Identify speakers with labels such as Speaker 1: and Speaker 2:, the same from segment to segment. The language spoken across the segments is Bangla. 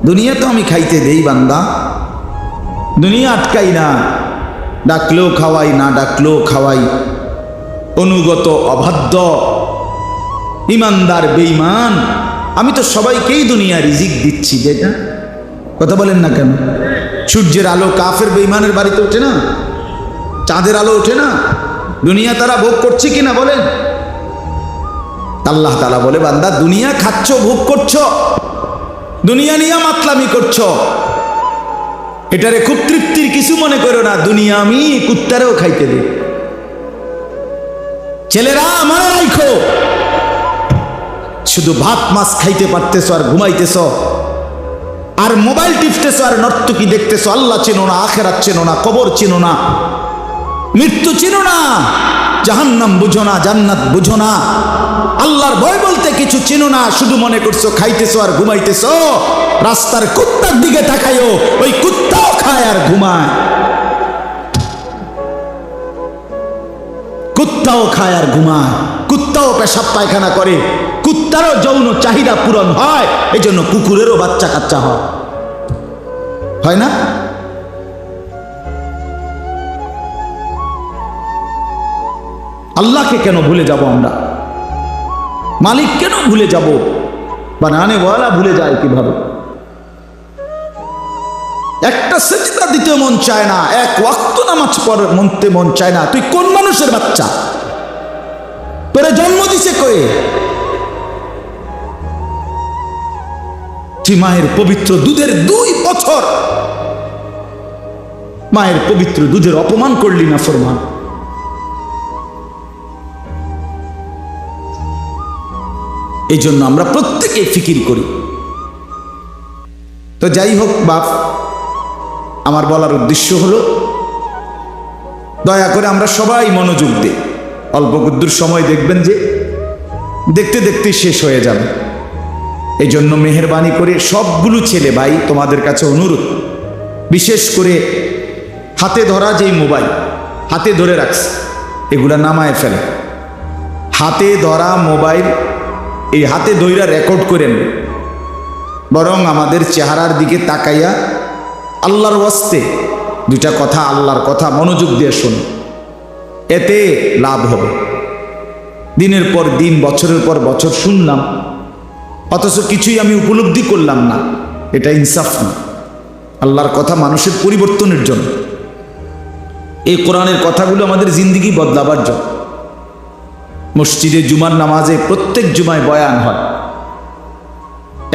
Speaker 1: দুনিয়া তো আমি খাইতে দেই বান্দা, দুনিয়া আটকাই না, ডাকলেও খাওয়াই, না ডাকলেও খাওয়াই। অনুগত অবাধ্য ইমানদার বেঈমান আমি তো সবাইকেই দুনিয়া রিজিক দিচ্ছি, যেটা কথা বলেন না কেন? সূর্যের আলো কাফের বেঈমানের বাড়িতে ওঠে না, চাঁদের আলো ওঠে না, দুনিয়া তারা ভোগ করছে কিনা বলেন? আল্লাহ তাআলা বলে, বান্দা দুনিয়া খাচ্ছ, ভোগ করছো, দুনিয়া নিয়ে মাতলামি করছো, এটারে খুব তৃপ্তির কিছু মনে করো না। দুনিয়া আমি কুত্তারেও খাইতে দিই। ছেলেরা আমার রাখো, শুধু ভাত মাছ খাইতে পারতেছো আর ঘুমাইতেছো আর মোবাইল টিপতেছো আর নর্তকী দেখতেছো। আল্লাহ চেনো না, আখিরাত চেনো না, কবর চেনো না, মৃত্যু চেনো না, জাহান্নাম বুঝো না, জান্নাত বুঝো না, আল্লাহর ভয় বলতে কিছু চেনো না। শুধু মনে করছো খাইতেছো আর ঘুমাইতেছো। রাস্তার কুত্তার দিকে তাকায়ও, ওই কুত্তাও খায় আর ঘুমায়, কুত্তাও খায় আর ঘুমায়, কুত্তাও পেশাব পায়খানা করে, কুত্তারও যৌন চাহিদা পূরণ হয়, এই জন্য কুকুরেরও বাচ্চা কাচ্চা হয় না? আল্লাহকে কেন ভুলে যাব আমরা? মালিক কেন ভুলে যাব? বানানেওয়ালা ভুলে যায় কিভাবে? একটা সেজদা দিতে মন চায় না, এক ওয়াক্ত নামাজ পড়তে মন চায় না। তুই কোন মানুষের বাচ্চা? তোরে জন্ম দিছে কয়ে? তুই মায়ের পবিত্র দুধের 2 বছর মায়ের পবিত্র দুধের অপমান করলি না ফরমান। এই জন্য আমরা প্রত্যেকে ফিকির করি। তো যাই হোক বাপ, আমার বলার উদ্দেশ্য হলো, দয়া করে আমরা সবাই মনোযোগ দিই। অল্প কুদ্দুর সময় দেখবেন যে দেখতে দেখতে শেষ হয়ে যাবে। এই জন্য মেহেরবানি করে সবগুলো ছেলে ভাই তোমাদের কাছে অনুরোধ, বিশেষ করে হাতে ধরা যেই মোবাইল হাতে ধরে রাখছে, এগুলা নামায় ফেলে। হাতে ধরা মোবাইল এই হাতে ধইরা রেকর্ড করেন, বরং আমাদের চেহারার দিকে তাকাইয়া আল্লাহর ওয়াস্তে 2টা কথা, আল্লাহর কথা মনোযোগ দিয়ে শোনো, এতে লাভ হবে। দিনের পর দিন, বছরের পর বছর শুনলাম, অথচ কিছুই আমি উপলব্ধি করলাম না, এটা ইনসাফ না। আল্লাহর কথা মানুষের পরিবর্তনের জন্য, এই কোরআনের কথাগুলো আমাদের জিন্দেগি বদলাবার জন্য। মসজিদে জুমার নামাজে প্রত্যেক জুমায় বয়ান হয়,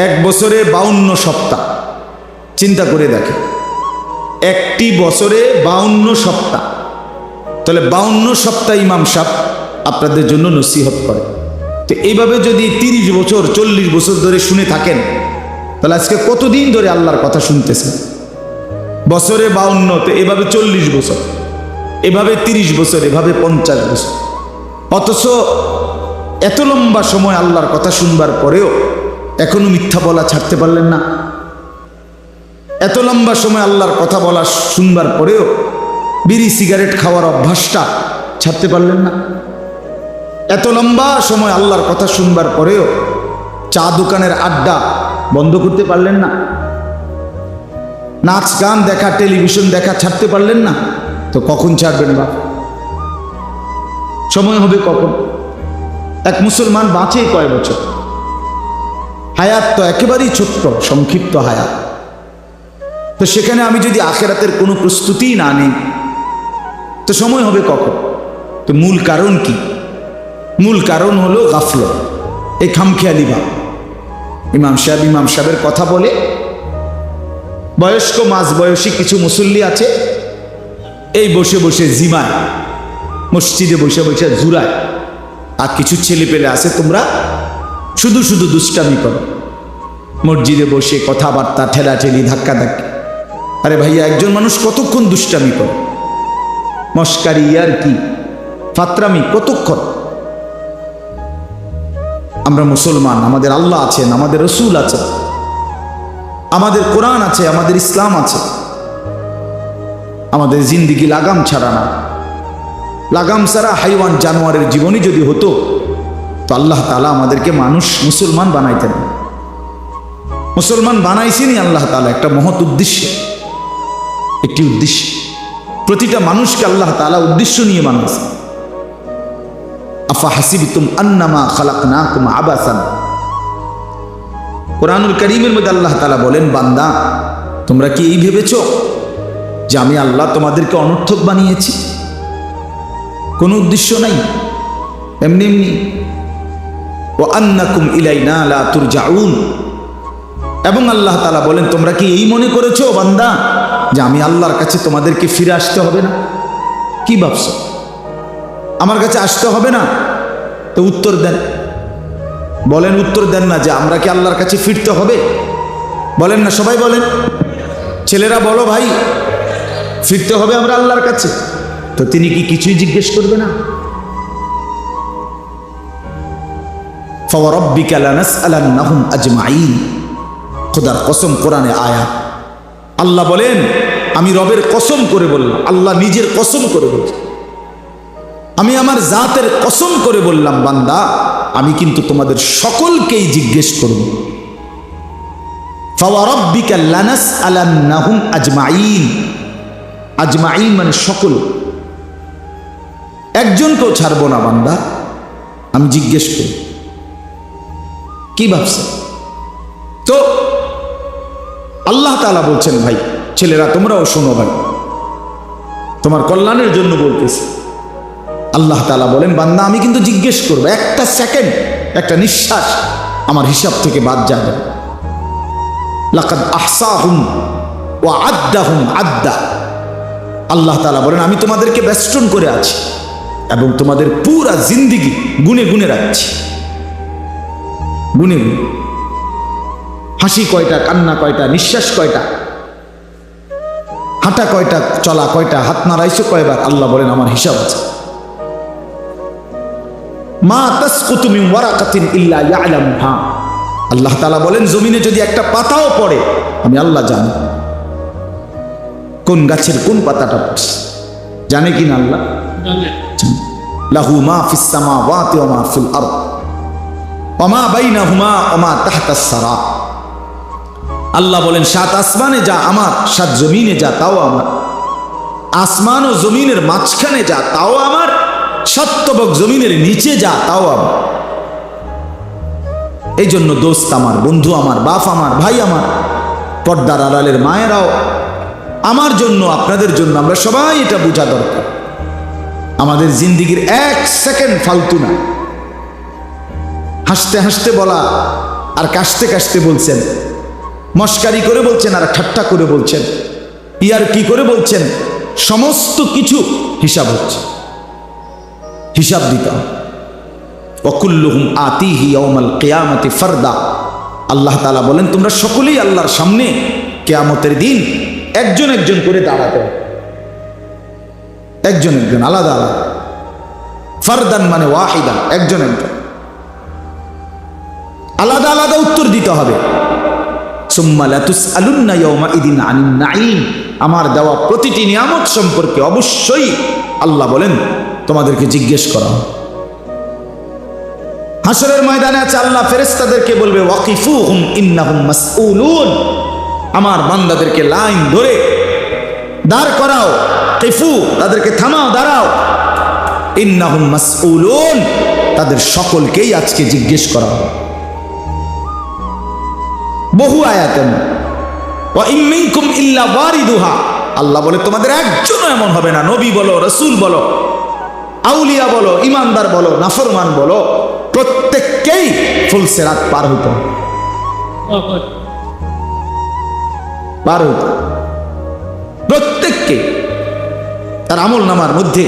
Speaker 1: 1 বছরে 52 সপ্তাহ। চিন্তা করে দেখে, একটি বছরে 52 সপ্তাহ, তাহলে 52 সপ্তাহ ইমাম সাহেব আপনাদের জন্য নসিহত করে। তো এইভাবে যদি 30 বছর 40 বছর ধরে শুনে থাকেন, তাহলে আজকে কতদিন ধরে আল্লাহর কথা শুনতেছেন? বছরে 52, তো এভাবে 40 বছর, এভাবে 30 বছর, এভাবে 50 বছর। অথচ এত লম্বা সময় আল্লাহর কথা শুনবার পরেও এখনো মিথ্যা বলা ছাড়তে পারলেন না। এত লম্বা সময় আল্লাহর কথা বলা শুনবার পরেও বিড়ি সিগারেট খাওয়ার অভ্যাসটা ছাড়তে পারলেন না। এত লম্বা সময় আল্লাহর কথা শুনবার পরেও চা দোকানের আড্ডা বন্ধ করতে পারলেন না। নাচ গান দেখা, টেলিভিশন দেখা ছাড়তে পারলেন না। তো কখন ছাড়বেন বা? সময় হবে কখন? এক মুসলমান বাঁচে কয় বছর? হায়াত তো একেবারেই ছোট্ট, সংক্ষিপ্ত হায়াত। তো সেখানে আমি যদি আখিরাতের কোনো প্রস্তুতি না নিই, তো সময় হবে কখন? তো মূল কারণ কি? মূল কারণ হলো গাফলত, এই খামখেয়ালি ভাব। ইমাম সাহেবের কথা বলে, বয়স্ক মাঝ বয়সী কিছু মুসল্লি আছে, এই বসে বসে জিমায়, মসজিদে বসে বসে জুরায়। আর কিছু ছেলে পেলে আছে, তোমরা শুধু শুধু দুষ্টামি করো, মসজিদে বসে কথাবার্তা, ঠেলাঠেলি, ধাক্কাধাক্কি। আরে ভাইয়া, একজন মানুষ কতক্ষণ দুষ্টামি করে? মস্কারি, আর কি ফাতরামি কতক্ষণ? আমরা মুসলমান, আমাদের আল্লাহ আছেন, আমাদের রসুল আছে, আমাদের কোরআন আছে, আমাদের ইসলাম আছে। আমাদের জিন্দিগি লাগাম ছাড়া না। লাগাম ছাড়া হাইওয়ান জানোয়ারের জীবনই যদি হতো, তো আল্লাহ তাআলা আমাদেরকে মানুষ মুসলমান বানাইতেন। মুসলমান বানাইছেনই আল্লাহ তাআলা একটা মহৎ উদ্দেশ্যে, একটি উদ্দেশ্য। প্রতিটা মানুষকে আল্লাহ তাআলা উদ্দেশ্য নিয়ে বানাইছে। আফা হাসিবতুম আন্নামা খালাকনাকুম আবাসান, কোরআনুল কারীমের মধ্যে আল্লাহ তাআলা বলেন, বান্দা তোমরা কি এই ভেবেছো যে আমি আল্লাহ তোমাদেরকে অনর্থক বানিয়েছি? কোনো উদ্দেশ্য নাই, এমনি এমনি। ওয়া আন্নাকুম ইলাইনা লা তুরজাউন, এবং আল্লাহ তাআলা বলেন, তোমরা কি এই মনে করেছো বান্দা যে আমি আল্লাহর কাছে তোমাদেরকে ফিরে আসতে হবে না? কি ভাবছো আমার কাছে আসতে হবে না? তো উত্তর দেন, বলেন, উত্তর দেন না যে আমরা কি আল্লাহর কাছে ফিরতে হবে? বলেন না, সবাই বলেন, ছেলেরা বলো ভাই, ফিরতে হবে আমরা আল্লাহর কাছে। তো তিনি কি কিছুই জিজ্ঞেস করবে না? ফাওয়ারাব্বিকা লানাসআলান্নাহুম আজমাইন, খোদার কসম, কোরআনে আয়াত। আল্লাহ বলেন, আমি রবের কসম করে বললাম, আল্লাহ নিজের কসম করে বলছেন, আমি আমার জাতের কসম করে বললাম, বান্দা আমি কিন্তু তোমাদের সকলকেই জিজ্ঞেস করব। ফাওয়ারাব্বিকা লানাসআলান্নাহুম আজমাইন, আজমাইন মানে সকল, একজনকেও ছাড়বো না বান্দা, আমি জিজ্ঞেস করি। কি ভাবছে? তো আল্লাহ তাআলা বলছেন, ভাই ছেলেরা তোমরাও শোনো ভাই, তোমার কল্যাণের জন্য বলতেছি। আল্লাহ তাআলা বলেন, বান্দা আমি কিন্তু জিজ্ঞেস করবো, একটা সেকেন্ড, একটা নিঃশ্বাস আমার হিসাব থেকে বাদ যাবে। লাকাদ আহসাহুম ওয়া আদ্দাহুম আদ্দা, আল্লাহ তাআলা বলেন, আমি তোমাদেরকে বেষ্টন করে আছি এবং তোমাদের পুরা জিন্দেগি গুনে গুনে রাখছি, গুনে গুনে। হাসি কয়টা, কান্না কয়টা, নিঃশ্বাস কয়টা, হাঁটা কয়টা, চলা কয়টা, হাত নাড়াইছো কয়বার, আল্লাহ বলেন আমার হিসাব আছে। মা তাসকুতু মিন ওয়ারাকাতিন ইল্লা ইয়ালামুহা, আল্লাহ তাআলা বলেন জমিনে যদি একটা পাতাও পড়ে আমি আল্লাহ জানি, কোন গাছের কোন পাতাটা পড়ছে, জানে কিনা আল্লাহ? লাহু মা ফিস সামাওয়াতি ওয়া মা ফিল আরদ ওয়া মা বাইনাহুমা ওয়া মা তাহতাস সারা। আল্লাহ বলেন, সাত আসমানে যা আমার, সাত জমিনে যা তাও আমার, আসমান ও জমিনের মাঝখানে যা তাও আমার, সত্যবক জমিনের নিচে যা তাও আমার। এই জন্য দোস্ত আমার, বন্ধু আমার, বাপ আমার, ভাই আমার, পর্দার আড়ালের মায়েরাও, আমার জন্য, আপনাদের জন্য, আমরা সবাই এটা বোঝা দরকার, আমাদের জিন্দেগির এক সেকেন্ড ফালতু না। হাসতে হাসতে বলা আর কাশতে কাশতে বলছেন, মস্কারি করে বলছেন আর ঠাট্টা করে বলছেন, ইয়ার কি করে বলছেন, সমস্ত কিছু হিসাব হচ্ছে, হিসাব দিতে হবে। ওয়াকুল্লুহুম আতিহি ইয়াউমাল কিয়ামাতি ফারদা, আল্লাহ তাআলা বলেন তোমরা সকলেই আল্লাহর সামনে কিয়ামতের দিন একজন একজন করে দাঁড়াতে হবে, একজন একজন, আলাদা আলাদা। ফারদান মানে ওয়াহিদান, একজন একজন, আলাদা আলাদা উত্তর দিতে হবে। সুম্মা লাতুসআলুন্না ইয়াউমাইদিন আনিন নাঈম, আমার দেওয়া প্রতিটি নিয়ামত সম্পর্কে অবশ্যই আল্লাহ বলেন তোমাদেরকে জিজ্ঞেস করা হবে। হাসরের ময়দানে আছে, আল্লাহ ফেরেশতাদেরকে বলবে, ওয়াকিফুহুম ইন্নাহুম মাসউলুন, আমার বান্দাদেরকে লাইন ধরে দাঁড় করাও, কিফু তাদেরকে থামাও, দাঁড়াও, ইন্নাহুম মাসউলুন, তাদের সকলকেই আজকে জিজ্ঞেস করা হবে। বহু আয়াতে, ওয়া ইন মিনকুম ইল্লা ওয়ারিদুহা, আল্লাহ বলে তোমাদের একজনও এমন হবে না, নবী বলো, রাসূল বলো, আউলিয়া বলো, ইমানদার বলো, নাফরমান বলো, প্রত্যেককেই ফুলসিরাত পার হইতে হবে, পার হইতে, প্রত্যেককে তার আমল নামার মধ্যে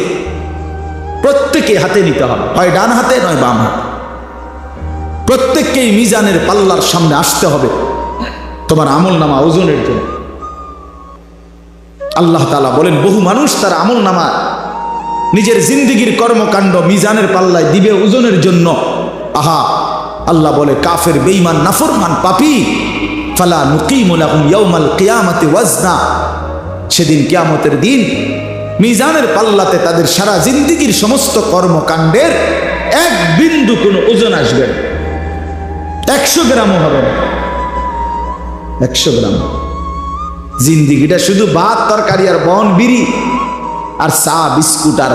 Speaker 1: প্রত্যেকে হাতে নিতে হবে, হয় ডান হাতে নয় বাম হাতে, প্রত্যেককেই মিজানের পাল্লার সামনে আসতে হবে তোমার আমল নামা ওজনের জন্য। আল্লাহ তাআলা বলেন, বহু মানুষ তার আমল নামা নিজের জিন্দেগির কর্মকাণ্ড মিজানের পাল্লায় দিবে ওজনের জন্য। আহা, আল্লাহ বলে কাফের, বেঈমান, নাফরমান, পাপী, ফালা নুকিমু লাহুম ইয়াউমাল কিয়ামাতি ওয়াজনা, সেদিন কিয়ামতের দিন মিজানের পাল্লাতে তাদের সারা জিন্দেগির সমস্ত কর্মকাণ্ডের এক বিন্দু কোনো ওজন আসবে না, 100 গ্রামও হবে না। 100 গ্রাম। জিন্দিগিটা শুধু ভাত তরকারি আর বন বিড়ি আর চা বিস্কুট আর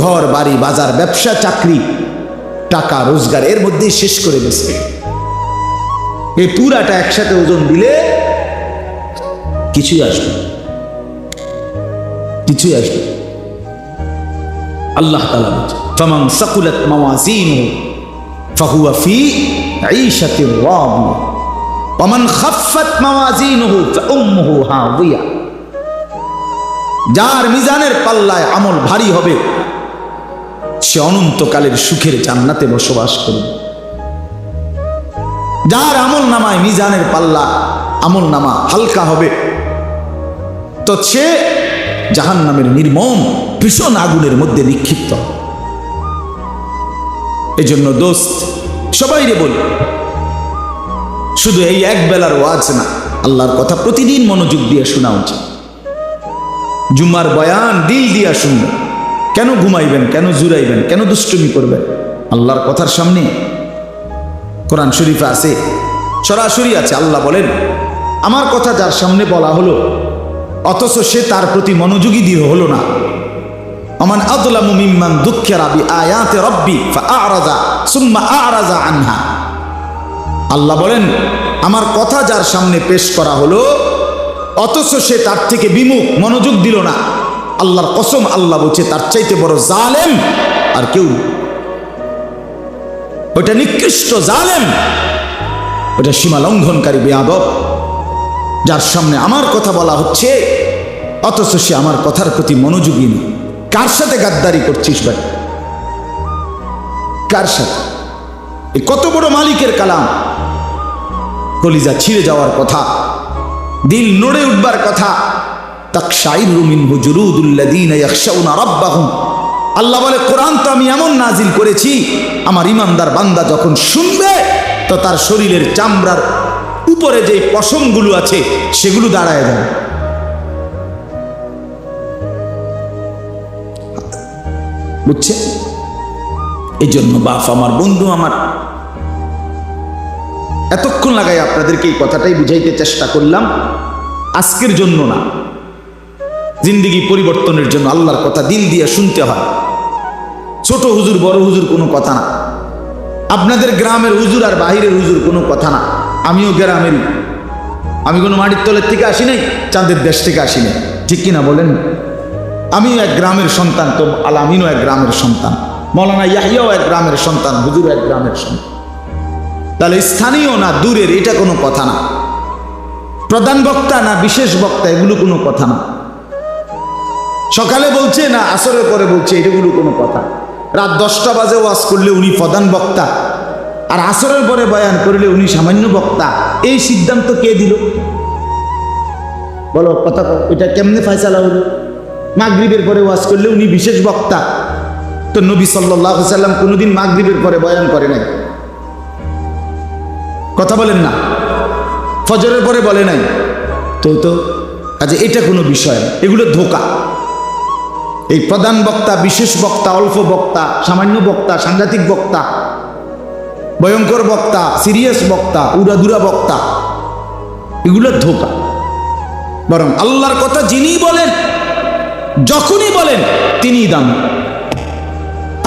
Speaker 1: ঘর বাড়ি বাজার ব্যবসা চাকরি টাকা রোজগার এর মধ্যেই শেষ করে দিচ্ছে। এই পুরাটা একসাথে ওজন দিলে কিছুই আসবে, কিছুই আসবে। আল্লাহ তাআলা বলেন, ফামান সাকুলাত মাওয়াজিনুহু ফাহুয়া ফি ঈশাতির রাদিয়া ওয়া মান খাফফাত মাওয়াজিনুহু ফাউম্মুহু হাওিয়া। যার মিজানের পাল্লায় আমল ভারী হবে সে অনন্তকালের সুখের জান্নাতে বসবাস করবে। যার আমল নামায় মিজানের পাল্লা আমল নামা হালকা হবে তো সে জাহান্নামের নির্মম ভীষণ আগুনের মধ্যে নিক্ষিপ্ত। এই জন্য দোস্ত সবাইরে বলি, শুধু এই এক বেলার ওয়াজ না, আল্লাহর কথা প্রতিদিন মনোযোগ দিয়ে শোনা উচিত। জুমার বয়ান দিল দিয়া শুনবেন। কেন ঘুমাইবেন, কেন জুরাইবেন, কেন দুষ্টুমি করবেন? আল্লাহর কথার সামনে কোরআন শরীফে আছে, সরাসরি আছে। আল্লাহ বলেন, আমার কথা যার সামনে বলা হলো অথচ সে তার প্রতি মনোযোগী দিয়ে হলো না। আমান আযলামু মিম্মান যুক্কিরা বিআয়াতি রাব্বি ফাআরাযা সুম্মা আ'রাযা আনহা। আল্লাহ বলেন, আমার কথা যার সামনে পেশ করা হলো অথচ সে তার থেকে বিমুখ, মনোযোগ দিল না। আল্লাহর কসম, আল্লাহ বলছে তার চাইতে বড় জালেম আর কেউ নেই। ওটা নিকৃষ্ট জালেম, ওটা সীমা লঙ্ঘনকারী বেয়াদব, যার সামনে আমার কথা বলা হচ্ছে অথচ সে আমার কথার প্রতি মনোযোগী নেই। কার সাথে গাদ্দারি করছিস ভাই? কার সাথে? এই কত বড় মালিকের কালাম, কলিজা ছিঁড়ে যাওয়ার কথা, দিল নড়ে উঠবার কথা। তাকশাইরু মিনহু জুলুদুল্লাযীনা ইয়াখশাউনা রাব্বাহুম। আল্লাহ বলে, কোরআন তো আমি এমন নাজিল করেছি, আমার ইমানদার বান্দা যখন শুনবে তো তার শরীরের চামড়ার উপরে যে পশমগুলো আছে সেগুলো দাঁড়ায় যাবে। বুঝছে? এই জন্য বাপ আমার, বন্ধু আমার, এতক্ষণ লাগাই আপনাদেরকে এই কথাটাই বুঝাইতে চেষ্টা করলাম। আজকের জন্য না, জিন্দেগি পরিবর্তনের জন্য আল্লাহর কথা দিল দিয়ে শুনতে হয়। ছোট হুজুর বড় হুজুর কোনো কথা না, আপনাদের গ্রামের হুজুর আর বাহিরের হুজুর কোনো কথা না। আমিও গ্রামেরই, আমি কোনো মাটির তলের থেকে আসি নাই, চাঁদের দেশ থেকে আসি নাই, ঠিক কিনা বলেন? আমিও এক গ্রামের সন্তান, তো আল আমিনও এক গ্রামের সন্তান, মৌলানা ইয়াহিয়াও এক গ্রামের সন্তান, হুজুর এক গ্রামের সন্তান। তাহলে স্থানীয় না দূরের এটা কোনো কথা না, প্রধান বক্তা না বিশেষ বক্তা এগুলো কোনো কথা না, সকালে বলছে না আসরের পরে বলছে এগুলো কোনো কথা। রাত 10টা বাজে ওয়াজ করলে উনি প্রধান বক্তা, আর আসরের পরে বয়ান করলে উনি সামান্য বক্তা। এই সিদ্ধান্ত কে দিল বলো? কথা এটা কেমনে ফয়সালা হলো? মাগরিবের পরে ওয়াজ করলে উনি বিশেষ বক্তা, তো নবী সাল্লাল্লাহু আলাইহি সাল্লাম কোনোদিন মাগরিবের পরে বয়ান করে নাই, কথা বলেন না? ফজরের পরে বলে নাই, তো আচ্ছা এটা কোনো বিষয় না, এগুলো ধোঁকা। এই প্রধান বক্তা, বিশেষ বক্তা, অল্প বক্তা, সামান্য বক্তা, সাংঘাতিক বক্তা, ভয়ঙ্কর বক্তা, সিরিয়াস বক্তা, উড়াদুরা বক্তা, এগুলো ধোঁকা। বরং আল্লাহর কথা যিনি বলেন, যখনই বলেন তিনিই দামি।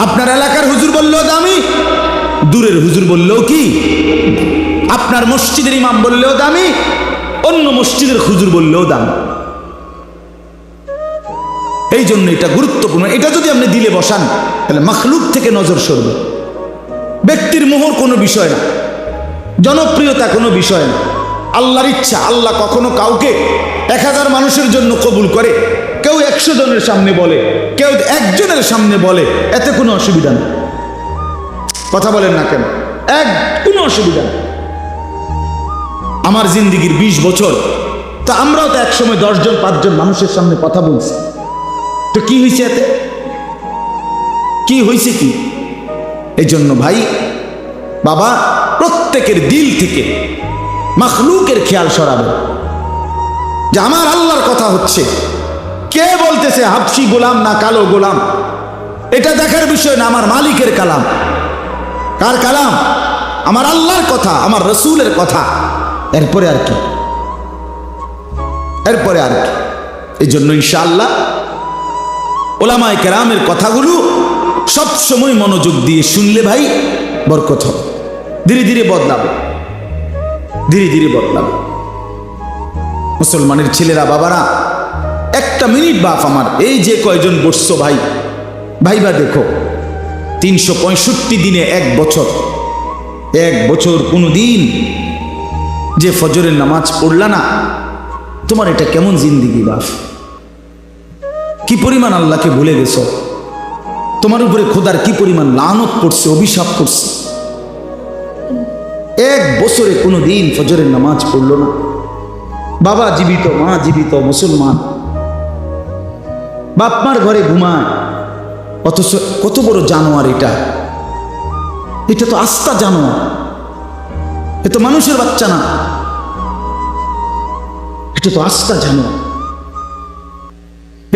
Speaker 1: আপনার এলাকার হুজুর বললেও দামি, দূরের হুজুর বললেও কি, আপনার মসজিদের ইমাম বললেও দামি, অন্য মসজিদের হুজুর বললেও দামি। এই জন্য এটা গুরুত্বপূর্ণ। এটা যদি আপনি দিলে বসান তাহলে মাখলুক থেকে নজর সরবে। ব্যক্তির মোহর কোনো বিষয় না, জনপ্রিয়তা কোনো বিষয় না, আল্লাহর ইচ্ছা। আল্লাহ কখনো কাউকে 1000 মানুষের জন্য কবুল করে, কেউ 100 জনের সামনে বলে, কেউ 1 জনের সামনে বলে, এতে কোনো অসুবিধা নেই। কথা বলেন না কেন? কোনো অসুবিধা নেই। আমার জিন্দিগির 20 বছর, তা আমরাও তো একসময় 10 জন 5 জন মানুষের সামনে কথা বলছি, তো কি হয়েছে এতে? কি হয়েছে কি? এই জন্য ভাই বাবা, প্রত্যেকের দিল থেকে মাখলুকের খেয়াল সরাবে যে আমার আল্লাহর কথা হচ্ছে, কে বলতেছে হাবশি গোলাম না কালো গোলাম, এটা দেখার বিষয় না। আমার মালিকের কালাম। কার কালাম? আমার আল্লাহর কথা, আমার রসুলের কথা। এরপরে আর কি, এরপরে আর কি। এই জন্য ইনশাআল্লাহ ওলামায়ে কেরামের কথাগুলো সব সময় মনোযোগ দিয়ে শুনলে ভাই বরকত হবে। ধীরে ধীরে বদলাবে, ধীরে ধীরে বদলাবে। মুসলমানের ছেলেরা, বাবারা, একটা মিনিট বাপ আমার, এই যে কয়জন বসছো ভাই, ভাইবা দেখো 365 দিনে এক বছর, এক বছর কোনো দিন যে ফজরের নামাজ পড়লা না, তোমার এটা কেমন জিন্দিগি বাপ? কি পরিমাণ আল্লাহকে ভুলে গেছো? তোমার উপরে খোদার কি পরিমাণ লানত করছে, অভিশাপ করছে। এক বছরে কোনো দিন ফজরের নামাজ পড়লো না। বাবা জীবিত, মা জীবিত, মুসলমান, বাপ মার ঘরে ঘুমায়, অথচ কত বড় জানোয়ার এটা! এটা তো আস্তা জানোয়ার, এ তো মানুষের বাচ্চা না, এটা তো আস্তা জানোয়ার,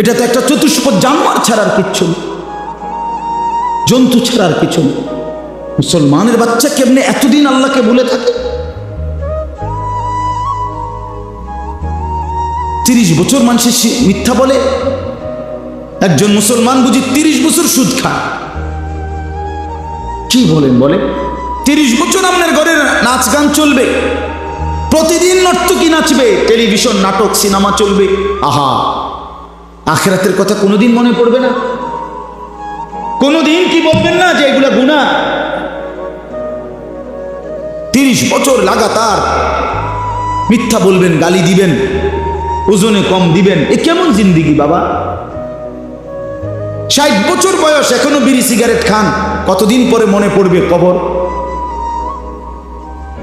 Speaker 1: এটা তো একটা চতুষ্পদ জানোয়ার ছাড়ার কিচ্ছু নেই, জন্তু ছাড়ার কিছু নেই। মুসলমানের বাচ্চা কেমনে এতদিন আল্লাহকে ভুলে থাকে? 30 বছর মানুষের মিথ্যা বলে, একজন মুসলমান বুঝি 30 বছর সুদ খায়। কি বলেন বলে? 30 বছর আপনার ঘরে নাচ গান চলবে, প্রতিদিন নর্তকী নাচবে, টেলিভিশন, নাটক, সিনেমা চলবে। আহা, আখিরাতের কথা কোনোদিন মনে পড়বে না? কোনোদিন কি বলবেন না যে এগুলা গুনাহ? 30 বছর লাগাতার মিথ্যা বলবেন, গালি দিবেন, ওজনে কম দিবেন, এ কেমন জিন্দিগি বাবা? 60 বছর বয়স, এখনো বিড়ি সিগারেট খান, কতদিন পরে মনে পড়বে কবর?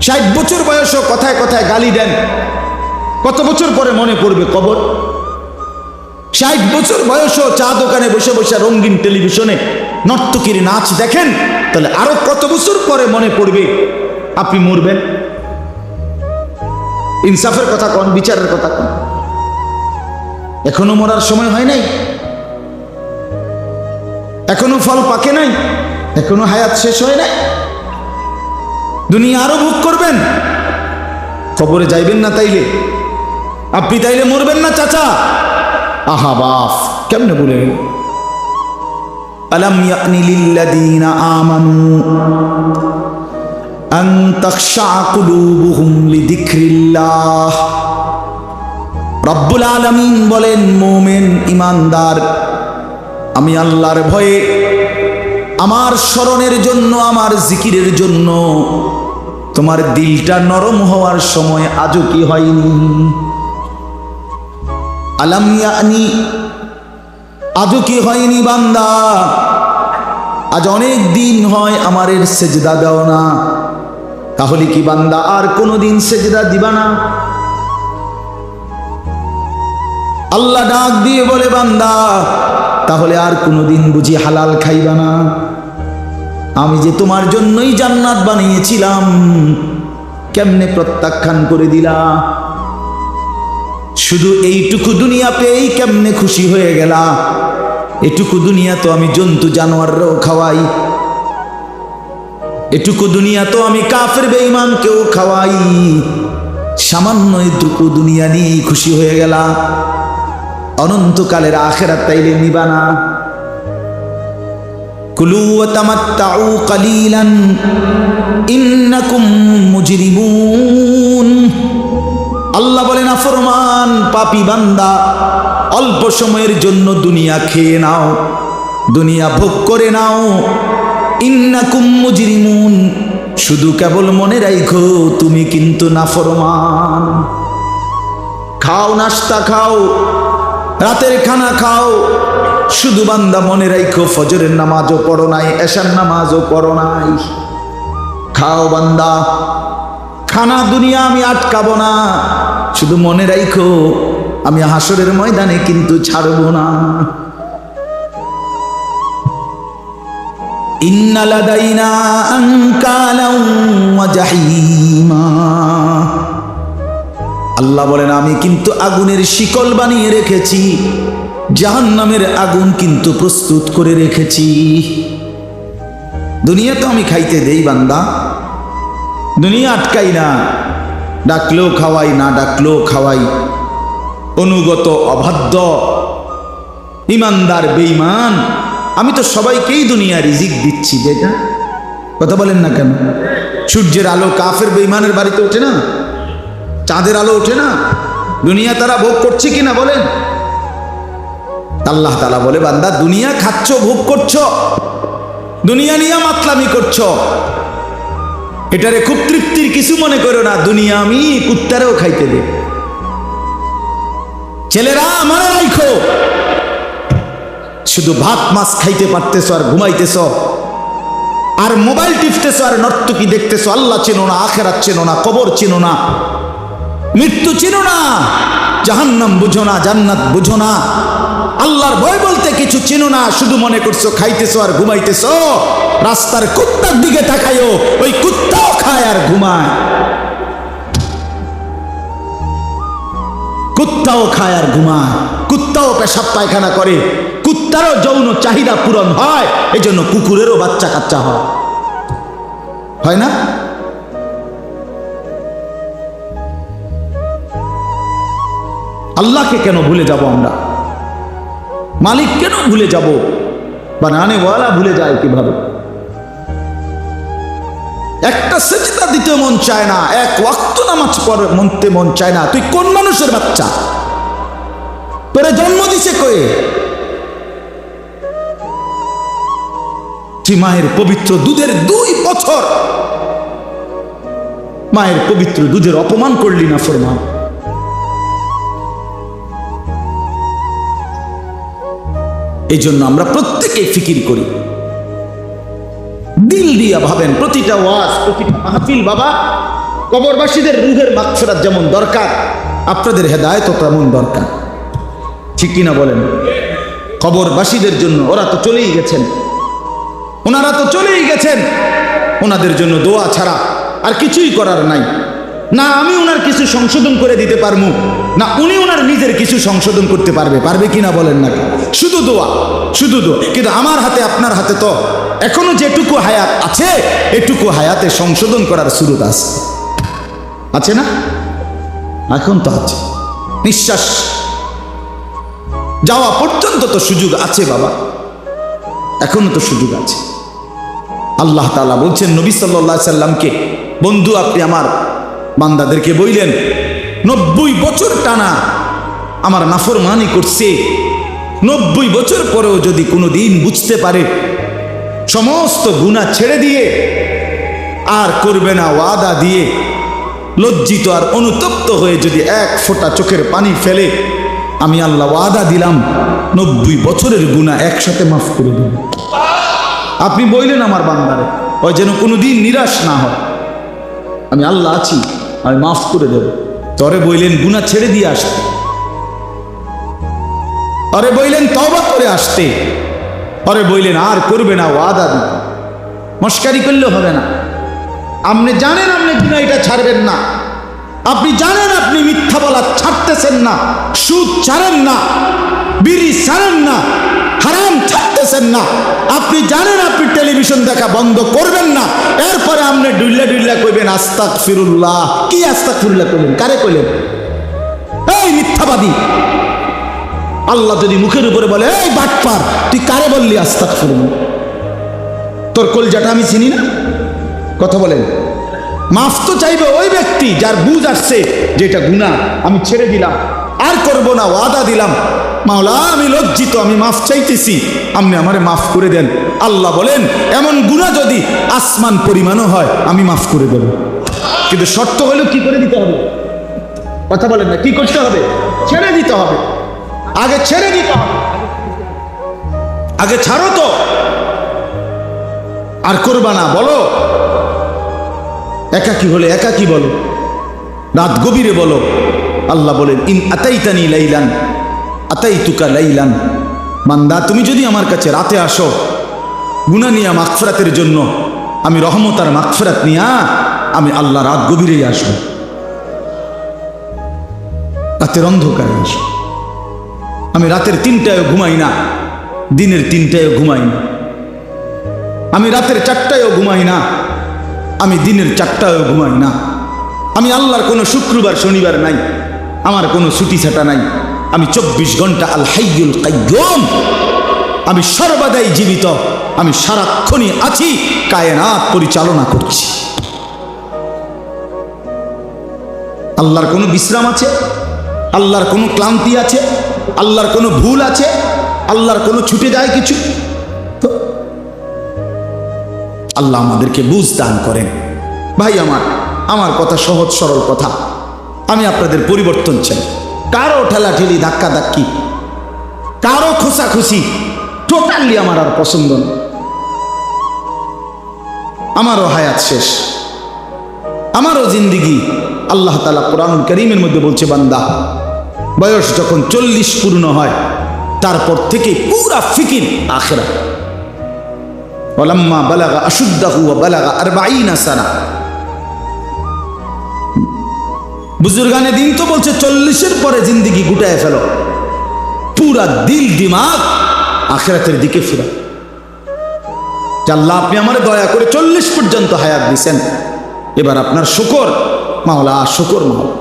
Speaker 1: 60 বছর বয়সও কথায় কথায় গালি দেন, কত বছর পরে মনে পড়বে কবর? 60 বছর বয়সও চা দোকানে বসে বসে রঙিন টেলিভিশনে নর্তকীর নাচ দেখেন, তাহলে আরো কত বছর পরে মনে পড়বে আপনি মরবেন? ইনসাফের কথা কোন, বিচারের কথা কোন? এখনো মরার সময় হয় নাই, এখনো ফল পাকে নাই, এখনো হায়াত শেষ হয় নাই। দুনিয়া আরো ভোগ করবেন, কবরে যাইবেন না তাইলে? আপনি তাইলে মরবেন না চাচা? আহা বাপ, কেমনে বলে? আলাম ইয়ানি লিল্লাযীনা আমানু আন তাখশা কুলুবুহুম লিযিকরিল্লাহ। রব্বুল আলামিন বলেন, মুমিন ঈমানদার, আমি আল্লাহর ভয়ে, আমার স্মরণের জন্য, আমার জিকিরের জন্য তোমার দিলটা নরম হওয়ার সময় আজও কি হয়নি? আলাম ইয়ানি, আজও কি হয়নি বান্দা? আজ অনেক দিন হয় আমারের সেজদা দাও না, তাহলে কি বান্দা আর কোনোদিন সেজদা দিবা না? আল্লাহ ডাক দিয়ে বলে, বান্দা তাহলে আর কোনোদিন বুঝি হালাল খাইবা না? আমি যে তোমার জন্যই জান্নাত বানিয়েছিলাম, কেমনে প্রত্যাখ্যান করে দিলা? শুধু এইটুকু দুনিয়া পেয়েই কেমনে খুশি হয়ে গেলা? এটুকু দুনিয়া তো আমি জন্তু জানোয়াররাও খাওয়াই, এটুকু দুনিয়া তো আমি কাফের বেঈমানকেও খাওয়াই, সামান্য এটুকু দুনিয়া নিয়েই খুশি হয়ে গেলা? অনন্তকালের আখিরাত তাইলে নিবা না? কুলু ওয়া তামাত্তাউ কালিলান ইন্নাকুম মুজরিমুন। আল্লাহ বলেন, নাফরমান পাপী বান্দা, অল্প সময়ের জন্য দুনিয়া খেয়ে নাও, দুনিয়া ভোগ করে নাও। ইন্নাকুম মুজরিমুন, শুধু কেবল মনে রাখো তুমি কিন্তু নাফরমান। খাও, নাস্তা খাও, রাতের খানা খাও, শুধু বান্দা মনে রাখো ফজরের নামাজও পড়ো নাই, এশার নামাজও পড়ো নাই। খাও বান্দা, খানা দুনিয়া আমি আটকাবো না, শুধু মনে রাখো আমি হাসরের ময়দানে কিন্তু ছাড়বো না। ইন্না লাদাইনা আনকালাও ওয়া জাহিমা। আল্লাহ বলেন, আমি কিন্তু আগুনের শিকল বানিয়ে রেখেছি, জাহান্নামের আগুন কিন্তু প্রস্তুত করে রেখেছি। দুনিয়া তো আমি খাইতে দেই বান্দা, দুনিয়া আটকাই না, ডাকলেও খাওয়াই, না ডাকলেও খাওয়াই, অনুগত অবাধ্য, ইমানদার বেঈমান, আমি তো সবাইকেই দুনিয়া রিজিক দিচ্ছি। যেটা কথা বলেন না কেন? সূর্যের আলো কাফের বেঈমানের বাড়িতে ওঠে না? চাঁদের আলো ওঠে না? দুনিয়া তারা ভোগ করছে কিনা বলেন? আল্লাহ তাআলা বলে, বান্দা দুনিয়া খাচ্ছ, ভোগ করছো, দুনিয়া নিয়ে মাতলামি করছো, এটারে খুব তৃপ্তির কিছু মনে করো না। দুনিয়া আমি কুত্তারেও খাইতে দে। ছেলেরা আমারে রাখো, শুধু ভাত মাছ খাইতে পারতেছ আর ঘুমাইতেছ আর মোবাইল টিপতেছ আর নর্তকী দেখতেছ। আল্লাহ চেনো না, আখিরাত চেনো না, কবর চেনো না, মৃত্যু চেনো না, জাহান্নাম বুঝো না, জান্নাত বুঝো না, আল্লাহর ভয় বলতে কিছু চেনো না। শুধু মনে করছো খাইতেছো আর ঘুমাইতেছো। রাস্তার কুত্তার দিকে তাকায়ও, ওই কুত্তাও খায় আর ঘুমায়, কুত্তাও খায় আর ঘুমায়, কুত্তাও পেশাব পায়খানা করে, কুত্তারও যৌন চাহিদা পূরণ হয়, এই জন্য কুকুরেরও বাচ্চা কাচ্চা হয় না? আল্লাহকে কেন ভুলে যাব আমরা? মালিক কেন ভুলে যাব? বানানেওয়ালা ভুলে যায় কিভাবে? একটা সেজদা দিতে মন চায় না, এক ওয়াক্ত নামাজ পড়তে মন চায় না। তুই কোন মানুষের বাচ্চা? তোরে জন্ম দিছে কয়ে? তুই মায়ের পবিত্র দুধের 2 বছর মায়ের পবিত্র দুধের অপমান করলি না ফরমান। এই জন্য আমরা প্রত্যেকে ফিকির করি, দিল দিয়া ভাবেন। প্রতিটা ওয়াজ, প্রতিটা মাহফিল বাবা, কবরবাসীদের রুহের মাগফিরাত যেমন দরকার, আপনাদের হেদায়েতও তেমন দরকার। ঠিক কিনা বলেন? কবরবাসীদের জন্য, ওরা তো চলেই গেছেন, ওনারা তো চলেই গেছেন, ওনাদের জন্য দোয়া ছাড়া আর কিছুই করার নাই। না আমি ওনার কিছু সংশোধন করে দিতে পারবো, না উনি ওনার নিজের কিছু সংশোধন করতে পারবে কিনা বলেন না? শুধু দোয়া, শুধু দোয়া। কিন্তু আমার হাতে আপনার হাতে তো এখনো যেটুকু হায়াত আছে, এটুকু হায়াতে সংশোধন করার সুযোগ আছে না? এখন তো আছে, নিঃশ্বাস যাওয়া পর্যন্ত তো সুযোগ আছে বাবা, এখনো তো সুযোগ আছে। আল্লাহ তাআলা বলছেন নবী সাল্লাল্লাহু আলাইহি সাল্লামকে, বন্ধু আপনি আমার বান্দাদেরকে বললেন 90 বছর টানা আমার নাফরমানি করছে, 90 বছর পরেও যদি কোনো দিন বুঝতে পারে, সমস্ত গুনাহ ছেড়ে দিয়ে আর করবে না ওয়াদা দিয়ে, লজ্জিত আর অনুতপ্ত হয়ে যদি এক ফোঁটা চোখের পানি ফেলে, আমি আল্লাহ ওয়াদা দিলাম 90 বছরের গুনাহ একসাথে মাফ করে দেব। আপনি বললেন আমার বান্দারে, ওই যেন কোনোদিন নিরাশ না হয়, আমি আল্লাহ আছি, আমি মাফ করে দেব। তরে বললেন গুনাহ ছেড়ে দিয়ে আসতে, আরে বললেন তওবা করে আসতে, আরে বললেন আর করবে না ওয়াদা দিতে। মস্কারি করলে হবে না। আপনি জানেন আপনি গুনাহ এটা ছাড়বেন না, আপনি জানেন আপনি মিথ্যা বলা ছাড়তেছেন না, সুদ ছাড়েন না, বিড়ি ছাড়েন না, হারাম ছাড়তেছেন না, আপনি জানেন আপনি টেলিভিশন দেখা বন্ধ করবেন না, এরপরে আপনি ডুল্লা ডুল্লা কইবেন আস্তাগফিরুল্লাহ। কি আস্তাগফিরুল্লাহ কইলেন? কারে কইলেন? এই মিথ্যাবাদী! আল্লাহ যদি মুখের উপরে বলে এই বাটপার, তুই কারে বললি আস্তাগফিরুল্লাহ? তোর কলজাটা আমি চিনি না? কথা বলেন। মাফ তো চাইবে ওই ব্যক্তি যার বুঝ আসছে যে এটা গুনাহ, আমি ছেড়ে দিলাম, আর করব না, ওয়াদা দিলাম। মাওলা আমি লজ্জিত, আমি মাফ চাইতেছি, আপনি আমারে মাফ করে দেন। আল্লাহ বলেন এমন গুনাহ যদি আসমান পরিমাণও হয় আমি মাফ করে দেব, কিন্তু শর্ত হলো কি করে দিতে হবে? কথা বলেন না, কি করতে হবে? ছেড়ে দিতে হবে, আগে ছেড়ে দিতে হবে, আগে ছাড়ো তো, আর করবা না। বলো একাকী হলে একাকী বলো, রাত গভীরে বলো। আল্লাহ বলেন ইন আতাইতানি লাইলান আতাইতুকা লাইলান, বান্দা তুমি যদি আমার কাছে রাতে আসো গুনাহ নিয়া মাগফিরাতের জন্য, আমি রহমত আর মাগফিরাত নিয়া আমি আল্লাহ রাত গভীরেই আসবো, রাতের অন্ধকারে আসবো। আমি রাতের 3টায়ও ঘুমাই না, দিনের 3টায়ও ঘুমাই না, আমি রাতের 4টায়ও ঘুমাই না, আমি দিনের 4টায়ও ঘুমাই না। আমি আল্লাহর কোনো শুক্রবার শনিবার নাই, আমার কোনো ছুটি ছাটা নাই। আমি 24 ঘন্টা আল হাইয়ুল কাইয়ুম, আমি সর্বদাই জীবিত, আমি সারাক্ষণই আছি, কায়নাত পরিচালনা করছি। আল্লাহর কোনো বিশ্রাম আছে? আল্লাহর কোনো ক্লান্তি আছে? আল্লাহর কোনো ভুল আছে? আল্লাহর কোনো ছুটে যায় কিছু? তো আল্লাহ আমাদেরকে বুঝ দান করেন। ভাই আমার কথা সহজ সরল কথা। আমি আপনাদের পরিবর্তন চাই। কারো ঠেলাঠেলি ধাক্কা ধাক্কি, কারো খোসাখুসি টোটালি আমার আর পছন্দ না। আমারও হায়াত শেষ, আমারও জিন্দিগি। আল্লাহ তাআলা কোরআনুল কারীমের মধ্যে বলছে, বান্দা বয়স যখন 40 পূর্ণ হয় তারপর থেকে পুরা ফিকির আখিরাত। ওয়ালাম্মা বালাগা আশুদ্দাহু ওয়া বালাগা 40 সানা। বুজুর্গানে দিন তো বলছে 40-এর পরে জিন্দিগি গুটায় ফেলো, পুরা দিল দিমাগ আখিরাতের দিকে ফিরা। আল্লাহ আপনি আমারে দয়া করে 40 পর্যন্ত হায়াত দিয়েছেন, এবার আপনার শুকর মাওলা, শুকর মাওলা,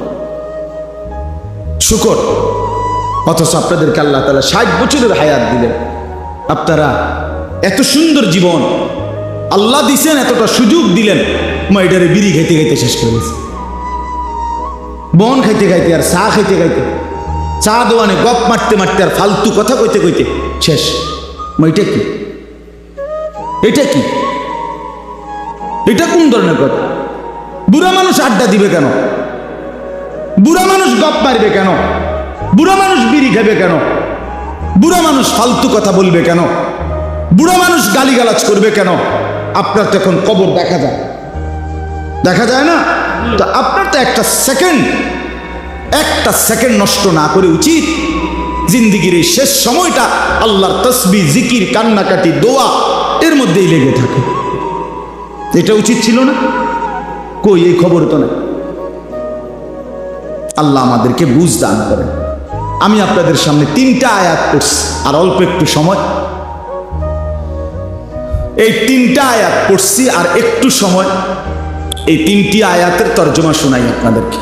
Speaker 1: শুকর। অথচ আপনাদেরকে আল্লাহ তাআলা 60 বছরের হায়াত দিলেন। আপনারা এত সুন্দর জীবন আল্লাহ দিছেন, এতটা সুযোগ দিলেন, মাইডারে বিড়ি খাইতে খাইতে শেষ করে গেছে, বন খাইতে খাইতে আর চা খাইতে খাইতে, চা দোয়ানে গপ মারতে মারতে আর ফালতু কথা কইতে কইতে শেষ। এটা কি? এটা কি? এটা কোন ধরনের কথা? বুড়া মানুষ আড্ডা দিবে কেন? বুড়া মানুষ গপ মারবে কেন? বুড়া মানুষ বিড়ি খাবে কেন? বুড়া মানুষ ফালতু কথা বলবে কেন? বুড়া মানুষ গালিগালাজ করবে কেন? আপনার তো এখন কবর দেখা যায়, দেখা যায় না? তো আপনার তো একটা সেকেন্ড নষ্ট না করে উচিত জিন্দিগির এই শেষ সময়টা আল্লাহর তসবিহ, জিকির, কান্নাকাটি, দোয়া এর মধ্যেই লেগে থাকে। এটা উচিত ছিল না? কই, এই খবর তো না। আল্লাহ আমাদেরকে বুঝ দান করেন। আমি আপনাদের সামনে 3টা আয়াত পড়ছি, আর অল্প একটু সময়। এই 3টা আয়াত পড়ছি আর একটু সময়, এই 3টি আয়াতের তর্জমা শোনাই আপনাদেরকে।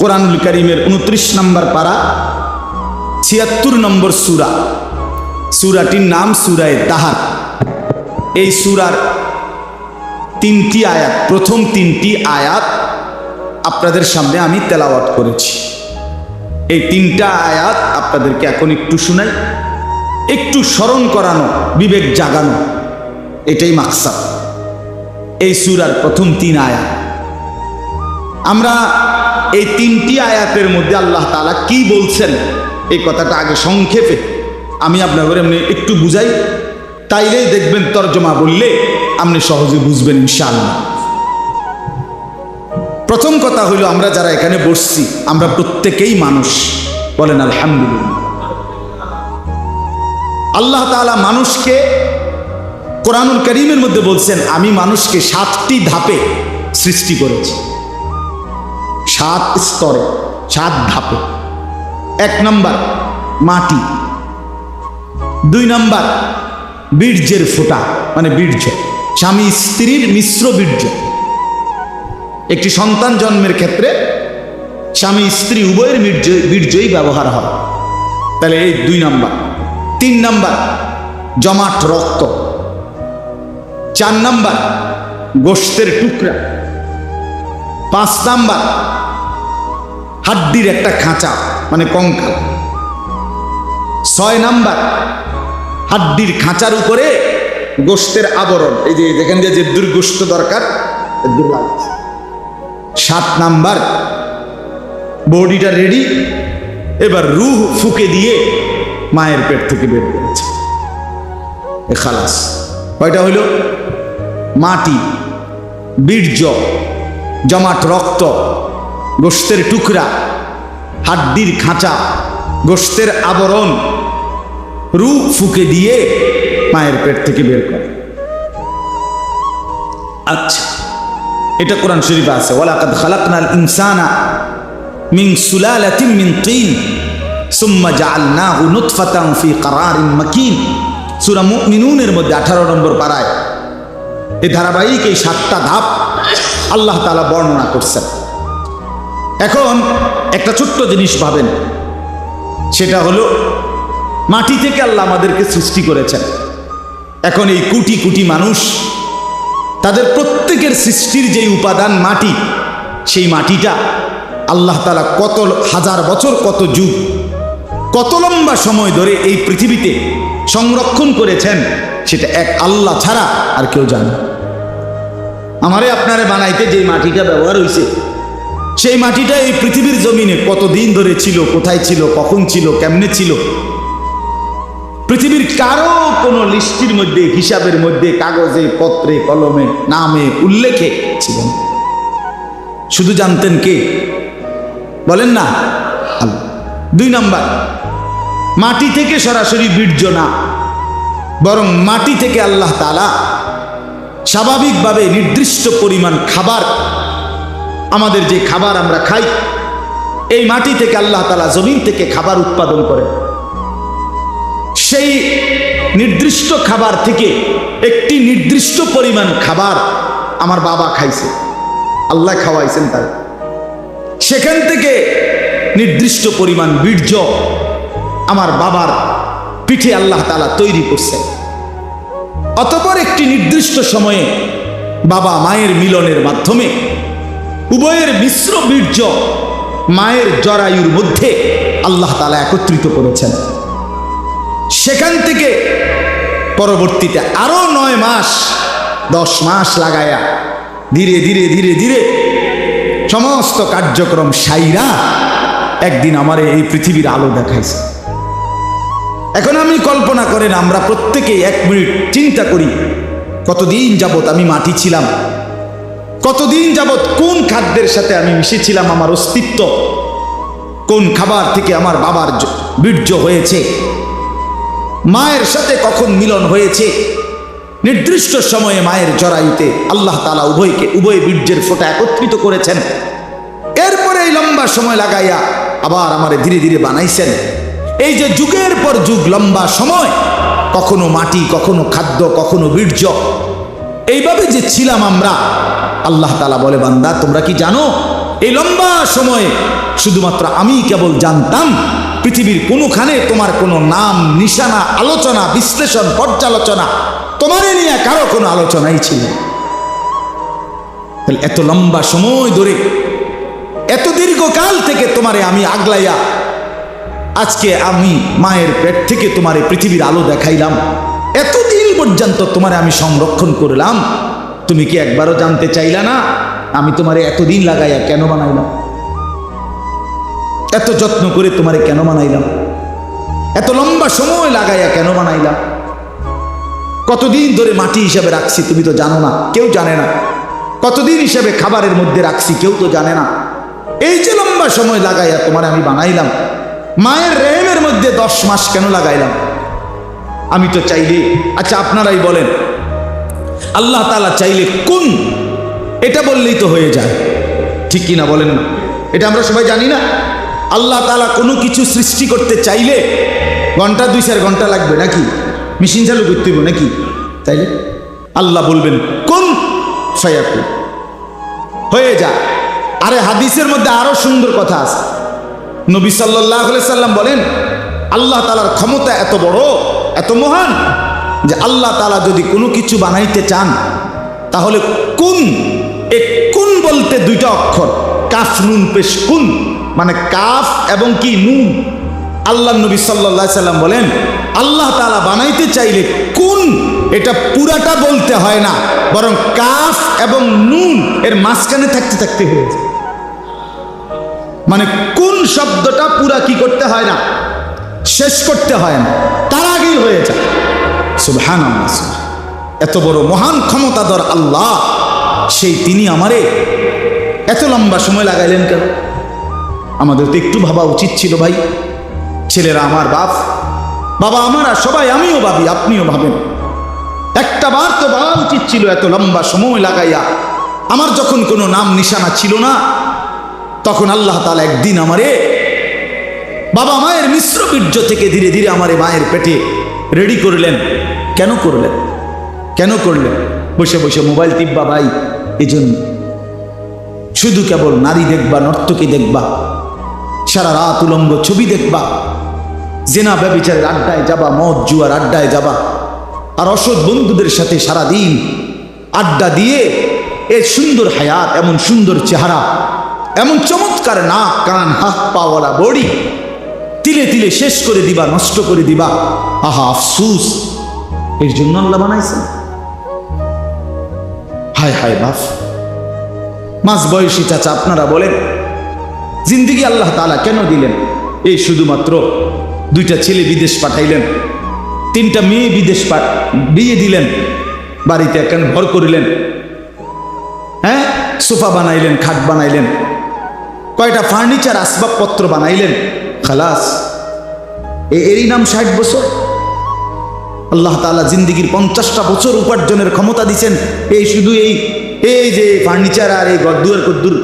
Speaker 1: কোরআনুল কারীমের 29 নম্বর পারা, 76 নম্বর সূরা। সূরাটির নাম সূরায়ে তাহার। এই সূরার 3টি আয়াত, প্রথম 3টি আয়াত আপনাদের সামনে আমি তেলাওয়াত করেছি। এই 3টা আয়াত আপনাদেরকে এখন একটু শোনাই, একটু স্মরণ করানো, বিবেক জাগানো, এটাই মাকসাদ। এই সূরার প্রথম 3 আয়াত। আমরা এই 3টি আয়াতের মধ্যে আল্লাহ তাআলা কি বলছেন এই কথাটা আগে সংক্ষেপে আমি আপনাদের এমনি একটু বুঝাই, তাইলেই দেখবেন তর্জমা বললে আপনি সহজে বুঝবেন ইনশাআল্লাহ। প্রথম কথা হইল, আমরা যারা এখানে বসছি আমরা প্রত্যেকেই মানুষ, বলেন আলহামদুলিল্লাহ। আল্লাহ তাআলা মানুষকে কোরআনুল কারীমের মধ্যে বলছেন, আমি মানুষকে 7টি ধাপে সৃষ্টি করেছি, 7 স্তরে, 7 ধাপে। 1 নম্বর মাটি, 2 নম্বর বীর্যের ফোঁটা, মানে বীর্য, স্বামী স্ত্রীর মিশ্র বীর্য। একটি সন্তান জন্মের ক্ষেত্রে স্বামী স্ত্রী উভয়ের বীর্যই ব্যবহার হয়, তাহলে এই 2 নম্বর। 3 নম্বর জমাট রক্ত। 4 নম্বর গোশতের টুকরা। 5 নম্বর হাড্ডির একটা খাঁচা, মানে কঙ্কাল। 6 নম্বর হাড্ডির খাঁচার উপরে গোশতের আবরণ, এই যে যেখান দিয়ে যে দুর্গোশত দরকার। 7 নাম্বার বডিটা রেডি, এবার রূহ ফুকে দিয়ে মায়ের পেট থেকে বের করেছে, খালাস। কয়টা হইল? মাটি, বীর্য, জমাট রক্ত, গোশতের টুকরা, হাড্ডির খাঁচা, গোশতের আবরণ, রূহ ফুকে দিয়ে মায়ের পেট থেকে বের করে। আচ্ছা, এটা কোরআন শরীফে আছে, ওয়ালাকাদ খালাকনাল ইনসানা মিন সুলালাতিন মিন তিন সুম্মা জাআলনাহু নুতফাতান ফি ক্বারারিন মাকিন। সূরা মুমিনুনের মধ্যে 18 নম্বর পারায় এই ধারাবাহিক এই 7টা ধাপ আল্লাহ তাআলা বর্ণনা করছেন। এখন একটা ছোট্ট জিনিস ভাবেন, সেটা হলো মাটি থেকে আল্লাহ আমাদেরকে সৃষ্টি করেছেন। এখন এই কোটি কোটি মানুষ, তাদের প্রত্যেকের সৃষ্টির যে উপাদান মাটি, সেই মাটিটা আল্লাহ তাআলা কত হাজার বছর, কত যুগ, কত লম্বা সময় ধরে এই পৃথিবীতে সংরক্ষণ করেছেন, সেটা এক আল্লাহ ছাড়া আর কেউ জানে না। আমারে আপনারে বানাইতে যে মাটিটা ব্যবহার হয়েছে, সেই মাটিটা এই পৃথিবীর জমিনে কতদিন ধরে ছিল, কোথায় ছিল, কখন ছিল, কেমনে ছিল, পৃথিবীর কারো কোনো লিস্টির মধ্যে, হিসাবের মধ্যে, কাগজে, পত্রে, কলমে, নামে, উল্লেখে ছিল না। শুধু জানতেন কে? বলেন না, আল্লাহ। 2 নাম্বার, মাটি থেকে সরাসরি বীর্য না, বরং মাটি থেকে আল্লাহ তাআলা স্বাভাবিকভাবে নির্দিষ্ট পরিমাণ খাবার, আমাদের যে খাবার আমরা খাই, এই মাটি থেকে আল্লাহ তাআলা জমিন থেকে খাবার উৎপাদন করেন। সেই নির্দিষ্ট খাবার থেকে একটি নির্দিষ্ট পরিমাণ খাবার আমার বাবা খাইছে, আল্লাহ খাওয়াইছেন তার। সেখান থেকে নির্দিষ্ট পরিমাণ বীর্য আমার বাবার পিঠে আল্লাহ তাআলা তৈরি করছেন। অতঃপর একটি নির্দিষ্ট সময়ে বাবা মায়ের মিলনের মাধ্যমে উভয়ের মিশ্র বীর্য মায়ের জরায়ুর মধ্যে আল্লাহ তাআলা একত্রিত করেছেন। সেখান থেকে পরবর্তীতে আরো 9 মাস 10 মাস লাগায়া ধীরে ধীরে ধীরে ধীরে সমস্ত কার্যক্রম সাইরা একদিন আমার এই পৃথিবীর আলো দেখাইছে। এখন আমি কল্পনা করেন, আমরা প্রত্যেকেই 1 মিনিট চিন্তা করি, কতদিন যাবত আমি মাটি ছিলাম, কতদিন যাবত কোন খাদ্যের সাথে আমি মিশেছিলাম, আমার অস্তিত্ব কোন খাবার থেকে আমার বাবার বীর্য হয়েছে, মায়ের সাথে কখন মিলন হয়েছে, নির্দিষ্ট সময়ে মায়ের জরায়ুতে আল্লাহ তাআলা উভয় বীর্যের ফোঁটা একত্রিত করেছেন। এরপরে এই লম্বা সময় লাগাইয়া আবার আমারে ধীরে ধীরে বানাইছেন। এই যে যুগের পর যুগ লম্বা সময়, কখনো মাটি, কখনো খাদ্য, কখনো বীর্য, এইভাবে যে ছিলাম আমরা, আল্লাহ তাআলা বলে, বান্দা তোমরা কি জানো এই লম্বা সময়ে শুধুমাত্র আমি কেবল জানতাম, পৃথিবীর কোনোখানে তোমার কোনো নাম, নিশানা, আলোচনা, বিশ্লেষণ, পর্যালোচনা, তোমারে নিয়ে কারো কোনো আলোচনাই ছিল না। তাহলে এত লম্বা সময় ধরে, এত দীর্ঘকাল থেকে তোমারে আমি আগলাইয়া আজকে আমি মায়ের পেট থেকে তোমারে পৃথিবীর আলো দেখাইলাম, এতদিন পর্যন্ত তোমারে আমি সংরক্ষণ করলাম, তুমি কি একবারও জানতে চাইলা না আমি তোমারে এতদিন লাগাইয়া কেন বানাইলাম, এত যত্ন করে তোমারে কেন বানাইলাম, এত লম্বা সময় লাগাইয়া কেন বানাইলাম, কতদিন ধরে মাটি হিসাবে রাখছি তুমি তো জানো না, কেউ জানে না, কতদিন হিসাবে খাবারের মধ্যে রাখছি কেউ তো জানে না। এই যে লম্বা সময় লাগাইয়া তোমারে আমি বানাইলাম, মায়ের রেহেমের মধ্যে 10 মাস কেন লাগাইলাম আমি তো চাইলে, আচ্ছা আপনারাই বলেন, আল্লাহ তাআলা চাইলে কোন, এটা বললেই তো হয়ে যায়, ঠিক কিনা বলেন না? এটা আমরা সবাই জানি না। আল্লাহ তাআলা কোনো কিছু সৃষ্টি করতে চাইলে ঘন্টা 2-4 ঘন্টা লাগবে নাকি? মেশিন চালু করতে হবে নাকি? তাইলে আল্লাহ বলবেন কোন ফায়াকুন, হয়ে যায়। আরে হাদিসের মধ্যে আরো সুন্দর কথা আছে। নবী সাল্লাল্লাহু আলাইহি সাল্লাম বলেন, আল্লাহ তাআলার ক্ষমতা এত বড়, এত মহান, যে আল্লাহ তাআলা যদি কোনো কিছু বানাইতে চান, তাহলে কুন, এ কুন বলতে 2টা অক্ষর, কাফ নুন পেশ, কুন মানে কাফ এবং কি নুন। আল্লাহ নবী সাল্লাল্লাহু আলাইহি সাল্লাম বলেন, আল্লাহ তাআলা বানাইতে চাইলে কুন, এটা পুরাটা বলতে হয় না, বরং কাফ এবং নুন এর মাঝখানে থাকতে থাকতে হয়ে যায়। মানে কোন শব্দটা পুরা কি করতে হয় না, শেষ করতে হয় না, তার আগেই হয়ে যায়। সুবহানাল্লাহ, এত বড় মহান ক্ষমতাধর আল্লাহ, সেই তিনি আমারে এত লম্বা সময় লাগাইলেন কেন? আমাদের তো একটু ভাবা উচিত ছিল ভাই। ছেলেরা আমার বাপ, বাবা আমার, আর সবাই, আমিও ভাবি, আপনিও ভাবেন, একটা বার তো ভাবা উচিত ছিল এত লম্বা সময় লাগাইয়া। আমার যখন কোনো নাম নিশানা ছিল না, তখন আল্লাহ তাআলা একদিন আমারে বাবা মায়ের মিশ্র বীর্য থেকে ধীরে ধীরে আমারে মায়ের পেটে রেডি করলেন। কেন করলেন? কেন করলেন? বসে বসে মোবাইল টিপবা ভাই, এই জন্য। শুধু কেবল নারী দেখবা, নর্তকী দেখবা, সারা রাত উলঙ্গ ছবি দেখবা, জেনা ব্যভিচারের আড্ডায় যাবা, মদ জুয়ার আড্ডায় যাবা, আর অসৎ বন্ধুদের সাথে সারাদিন আড্ডা দিয়ে এ সুন্দর হায়াত, এমন সুন্দর চেহারা, এমন চমৎকার নাক কান হাত পাওয়ালা বডি তিলে তিলে শেষ করে দিবা, নষ্ট করে দিবা। আহা আফসুস, এর জন্য আল্লাহ বানাইছেন। হায় হায় বাপ, মাঝ বয়সী চাচা আপনারা বলেন, জিন্দিগি আল্লাহ তাআলা কেন দিলেন? এই শুধুমাত্র 2টা ছেলে বিদেশ পাঠাইলেন, 3টা মেয়ে বিদেশ বিয়ে দিলেন, বাড়িতে একখান ঘর করিলেন, হ্যাঁ সোফা বানাইলেন, খাট বানাইলেন, কয়টা ফার্নিচার আসবাবপত্র বানাইলেন, খালাস। এরই নাম 60 বছর? আল্লাহ তাআলা জিন্দিগির 50টা বছর উপার্জনের ক্ষমতা দিচ্ছেন এই শুধু এই যে ফার্নিচার আর এই গদ্দুর কদ্দুর,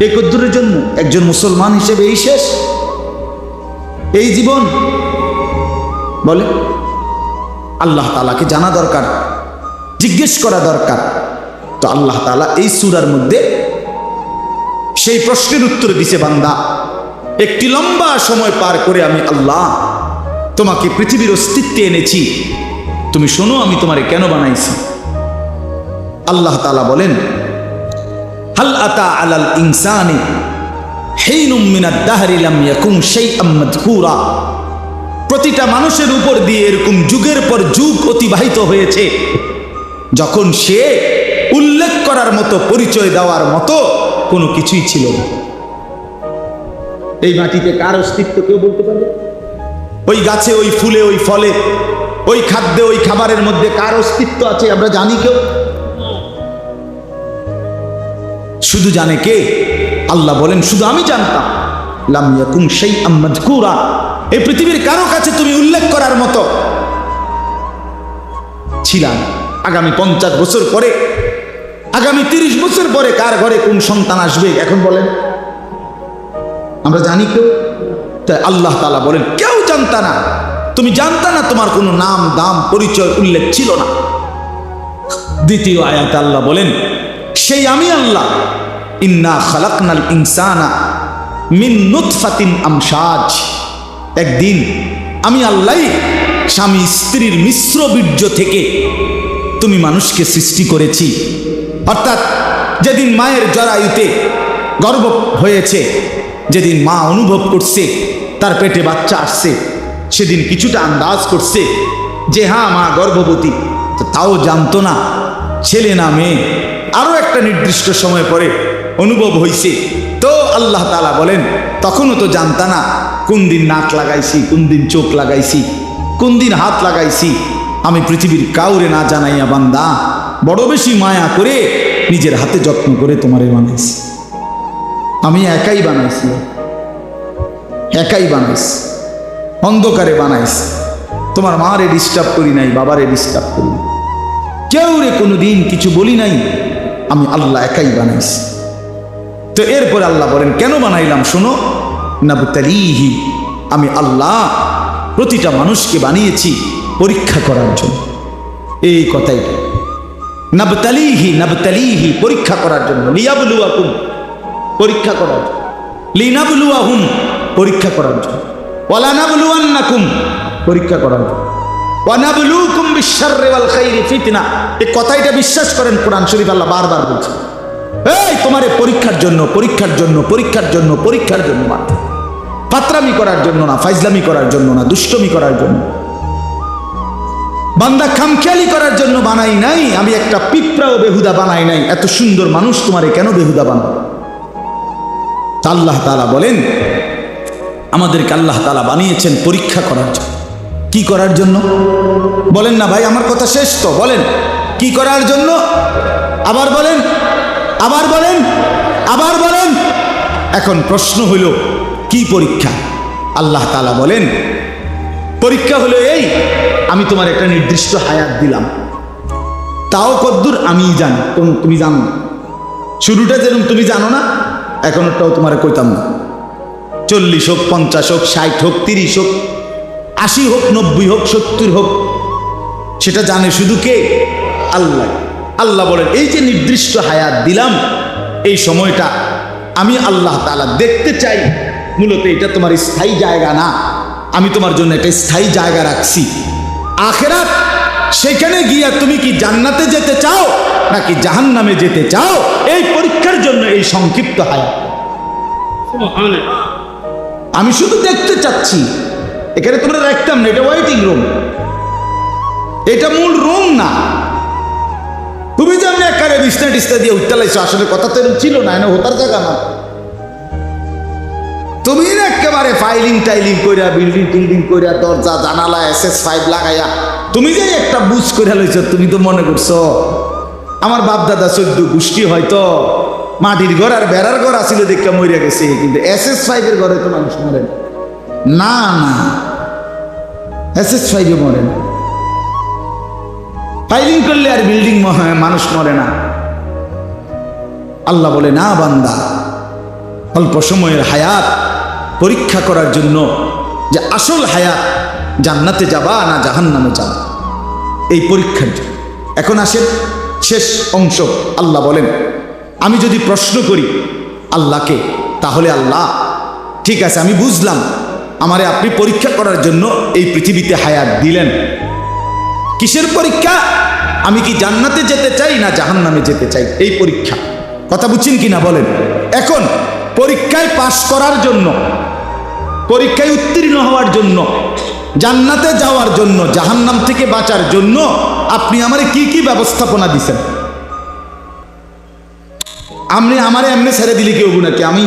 Speaker 1: এই কদ্দুরের জন্য? একজন মুসলমান হিসেবে এই শেষ, এই জীবন? বলে আল্লাহ তাআলাকে জানা দরকার, জিজ্ঞেস করা দরকার। তো আল্লাহ তাআলা এই সূরার মধ্যে সেই প্রশ্নের উত্তর দিছে, বান্দা একটি লম্বা সময় পার করে আমি আল্লাহ তোমাকে পৃথিবীর অস্তিত্বে এনেছি, তুমি শোনো আমি তোমারে কেন বানাইছি। আল্লাহ তাআলা বলেন, হাল আতা আলাল ইনসানি হিনুম মিনাদ দাহরি লাম ইয়াকুন শাইআম মাযকুরা। প্রতিটা মানুষের উপর দিয়ে এরকম যুগের পর যুগ অতিবাহিত হয়েছে যখন সে উল্লেখ করার মতো, পরিচয় দেওয়ার মতো কোনো কিছুই ছিল না। এই মাটিতে কার অস্তিত্ব কেউ বলতে পারবে? ওই গাছে, ওই ফুলে, ওই ফলে, ওই খাদ্যে, ওই খাবারের মধ্যে কার অস্তিত্ব আছে আমরা জানি কেউ? শুধু জানে কে? আল্লাহ বলেন শুধু আমি জানতাম। লাম ইয়াকুন শাইআম মাযকুরা, এই পৃথিবীর কারো কাছে তুমি উল্লেখ করার মতো ছিলাম। আগামী 50 বছর পরে, আগামী 30 বছর পরে কার ঘরে কোন সন্তান আসবে এখন বলেন? আমরা জানি কেউ? তাই আল্লাহ তাআলা বলেন কেউ জানতা না, তুমি জানতা না, তোমার কোনো নাম দাম পরিচয় উল্লেখ ছিল না। দ্বিতীয় আয়াতে আল্লাহ বলেন সেই আমি আল্লাহ, ইন্না খালাকনাল ইনসানা মিন নুতফাতিন আমশাজ। একদিন আমি আল্লাহ স্বামী স্ত্রীর মিশ্র বীর্য থেকে তুমি মানুষকে সৃষ্টি করেছি। অর্থাৎ যেদিন মায়ের জরায়ুতে গর্ভ হয়েছে, যেদিন মা অনুভব করছে তার পেটে বাচ্চা আসছে, সেদিন কিছুটা আন্দাজ করছে যে হ্যাঁ মা গর্ভবতী, তাও জানতো না ছেলে না মেয়ে। আরো একটা নির্দিষ্ট সময় পরে অনুভব হয়েছে। তো আল্লাহ তাআলা বলেন তখনও তো জানতা না কোন দিন নাক লাগাইছি, কোন দিন চোখ লাগাইছি, কোন দিন হাত লাগাইছি। আমি পৃথিবীর কাউরে না জানাইয়া বান্দা বড় বেশি মায়া করে নিজের হাতে যত্ন করে তোমারে বানাইছি। আমি একাই বানাইছি, একাই বানাইছি, অন্ধকারে বানাইছি। তোমার মারে ডিস্টার্ব করি নাই, বাবারে ডিস্টার্ব করি নাই, কেউ রে কোনো দিন কিছু বলি নাই। আমি আল্লাহ একাই বানাইছি। তো এরপরে আল্লাহ বলেন কেন বানাইলাম শোনো, নাবতালিহি, আমি আল্লাহ প্রতিটা মানুষকে বানিয়েছি পরীক্ষা করার জন্য। এই কথাই নাবতালিহি, নাবতালিহি পরীক্ষা করার জন্য, লিয়াবলুয়াকুম পরীক্ষা করার জন্য, লিনাবলুয়াহুম পরীক্ষা করার জন্য, ওয়ালা নাবলুয়ান্নাকুম পরীক্ষা করার জন্য, ওয়ানাবলুকুম বিশ-শাররি ওয়াল খাইরি ফিতনা। এই কথাটা বিশ্বাস করেন, কোরআন শরীফ আল্লাহ বারবার বলছে এই তোমারে পরীক্ষার জন্য, পরীক্ষার জন্য, পরীক্ষার জন্য, পরীক্ষার জন্য, মাত্র ফাতরামি করার জন্য না, ফাইজলামি করার জন্য না, দুষ্টমি করার জন্য, বান্দা খামখেয়ালি করার জন্য বানাই নাই। আমি একটা পিঁপড়াও বেহুদা বানাই নাই। এত সুন্দর মানুষ তোমারে কেন বেহুদা বানাবো? আল্লাহ তাআলা বলেন আমাদেরকে আল্লাহ তাআলা বানিয়েছেন পরীক্ষা করার জন্য। কি করার জন্য বলেন না ভাই? আমার কথা শেষ তো, বলেন কি করার জন্য? আবার বলেন, আবার বলেন, আবার বলেন। এখন প্রশ্ন হইল কি পরীক্ষা? আল্লাহ তাআলা বলেন পরীক্ষা হলো এই, আমি তোমার একটা নির্দিষ্ট হায়াত দিলাম, তাও কদ্দুর আমিই জানি, তুমি জানো না। শুরুটা যেরকম তুমি জানো না, এখনটাও তোমার কইতাম না। 40 হোক, 50 হোক, 60 হোক, 30 হোক, 80 হোক, 90 হোক, 70 হোক, সেটা জানে শুধু কে? আল্লাহ। আল্লাহ বলেন এই যে নির্দিষ্ট হায়াত দিলাম, এই সময়টা আমি আল্লাহ তাআলা দেখতে চাই। মূলত এটা তোমার স্থায়ী জায়গা না, আমি তোমার জন্য একটা স্থায়ী জায়গা রাখছি আখিরাত। সেখানে গিয়া তুমি কি জান্নাতে যেতে চাও নাকি জাহান্নামে যেতে চাও, এই পরীক্ষার জন্য এই সংক্ষিপ্ত হায়াত। আমি শুধু দেখতে চাচ্ছি, এখানে তোমরা রাখতাম না, এটা ওয়েটিং রুম, এটা মূল রুম না। তুমি যেমন একারে বিছনা টিছনা দিয়ে উঠতে লাইছো, আসলে কথা তো এরকম ছিল না, এনে হতার জায়গা না। তুমি একেবারে ফাইলিং টাইলিং কইরা বিল্ডিং টিল্ডিং কইরা দরজা জানালা SS5 লাগাইয়া তুমি যে একটা বুঝ কইরা লইছো, তুমি তো মনে করছো আমার বাপ দাদা 14 গোষ্ঠী হয়তো মাটির ঘর আর বেড়ার ঘর আসিল দেখে মরিয়া গেছে, কিন্তু SS5 এর ঘরে তো মানুষ মরে না। না, SS5 এ মরে না। ফাইলিং করলে আর বিল্ডিং মানুষ মরে না। আল্লাহ বলে, না বান্দা, অল্প সময়ের হায়াত পরীক্ষা করার জন্য যে আসল হায়াত জান্নাতে যাবা না জাহান্নামে যাবা, এই পরীক্ষার জন্য। এখন আসেন শেষ অংশ। আল্লাহ বলেন, আমি যদি প্রশ্ন করি আল্লাহকে, তাহলে আল্লাহ ঠিক আছে আমি বুঝলাম, আমারে আপনি পরীক্ষা করার জন্য এই পৃথিবীতে হায়াত দিলেন। কিসের পরীক্ষা? আমি কি জান্নাতে যেতে চাই না জাহান্নামে যেতে চাই, এই পরীক্ষা। কথা বুঝছেন কিনা বলেন? এখন পরীক্ষায় পাশ করার জন্য, পরীক্ষায় উত্তীর্ণ হওয়ার জন্য, জান্নাতে যাওয়ার জন্য, জাহান্নাম থেকে বাঁচার জন্য আপনি আমারে কি কি ব্যবস্থাপনা দিছেন? আপনি আমারে এমনি ছেড়ে দিলে কেউ নাকি আমি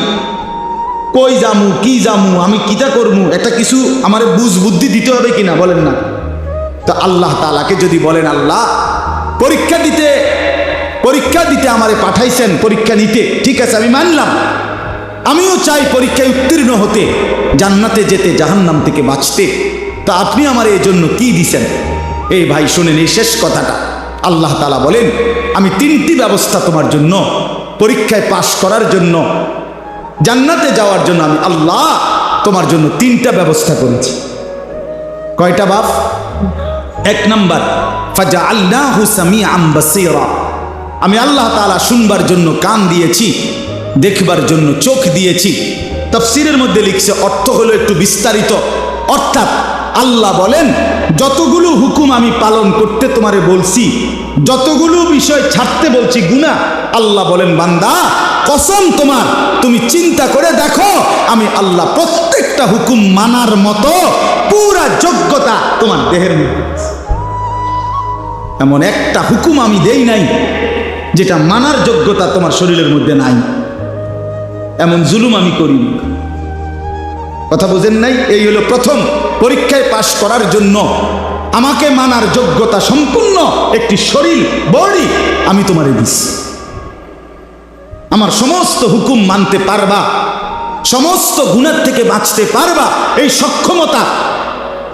Speaker 1: কই যামু, কি যামু, আমি কিটা করবো, একটা কিছু আমারে বুঝ বুদ্ধি দিতে হবে কিনা বলেন না? তো আল্লাহ তাআলাকে যদি বলেন, আল্লাহ পরীক্ষা দিতে আমারে পাঠাইছেন, পরীক্ষা নিতে, ঠিক আছে আমি মানলাম, আমিও চাই পরীক্ষায় উত্তীর্ণ হতে, জান্নাতে যেতে, জাহান্নাম থেকে বাঁচতে, তা আপনি আমার এই জন্য কি দিছেন? এই ভাই শুনেন এই শেষ কথাটা। আল্লাহ তাআলা বলেন, আমি 3টি ব্যবস্থা তোমার জন্য, পরীক্ষায় পাশ করার জন্য, জান্নাতে যাওয়ার জন্য আমি আল্লাহ তোমার জন্য 3টা ব্যবস্থা করেছি। কয়টা বাপ? 1 নাম্বার, ফাজআলনাহু সামিআন বাসীরা, আমি আল্লাহ তাআলা শুনবার জন্য কান দিয়েছি, দেখবার জন্য চোখ দিয়েছি। তাফসীরের মধ্যে লিখছে, অর্থ হলো একটু বিস্তারিত, অর্থাৎ আল্লাহ বলেন যতগুলো হুকুম আমি পালন করতে তোমারে বলছি, যতগুলো বিষয় ছাড়তে বলছি গুনাহ, আল্লাহ বলেন বান্দা কসম তোমার, তুমি চিন্তা করে দেখো, আমি আল্লাহ প্রত্যেকটা হুকুম মানার মতো পুরা যোগ্যতা তোমার দেহের মধ্যে। এমন একটা হুকুম আমি দেই নাই যেটা মানার যোগ্যতা তোমার শরীরের মধ্যে নাই, এমন জুলুম আমি করিনি। কথা বুঝেন নাই? এই হলো প্রথম, পরীক্ষায় পাশ করার জন্য আমাকে মানার যোগ্যতা সম্পূর্ণ একটি শরীর, বডি আমি তোমারে দিচ্ছি। আমার সমস্ত হুকুম মানতে পারবা, সমস্ত গুনাহ থেকে বাঁচতে পারবা, এই সক্ষমতা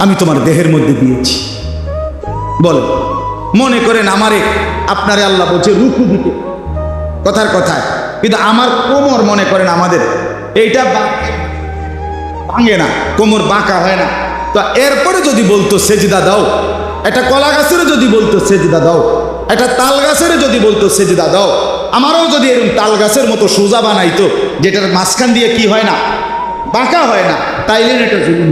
Speaker 1: আমি তোমার দেহের মধ্যে দিয়েছি। বল, মনে করেন আমারে আপনারে আল্লাহ বলছে রুকু দিতে, কথার কথায়, কিন্তু আমার কোমর মনে করেন আমাদের এইটা ভাঙে না, কোমর বাঁকা হয় না, তো এরপরে যদি বলতো সেজদা দাও, একটা কলা গাছেরও যদি বলতো সেজদা দাও, একটা তাল গাছেরও যদি বলতো সেজদা দাও, আমারও যদি এরকম তাল গাছের মতো সোজা বানাইতো, যেটার মাঝখান দিয়ে কি হয় না, বাঁকা হয় না, তাইলেন এটা জুলুম,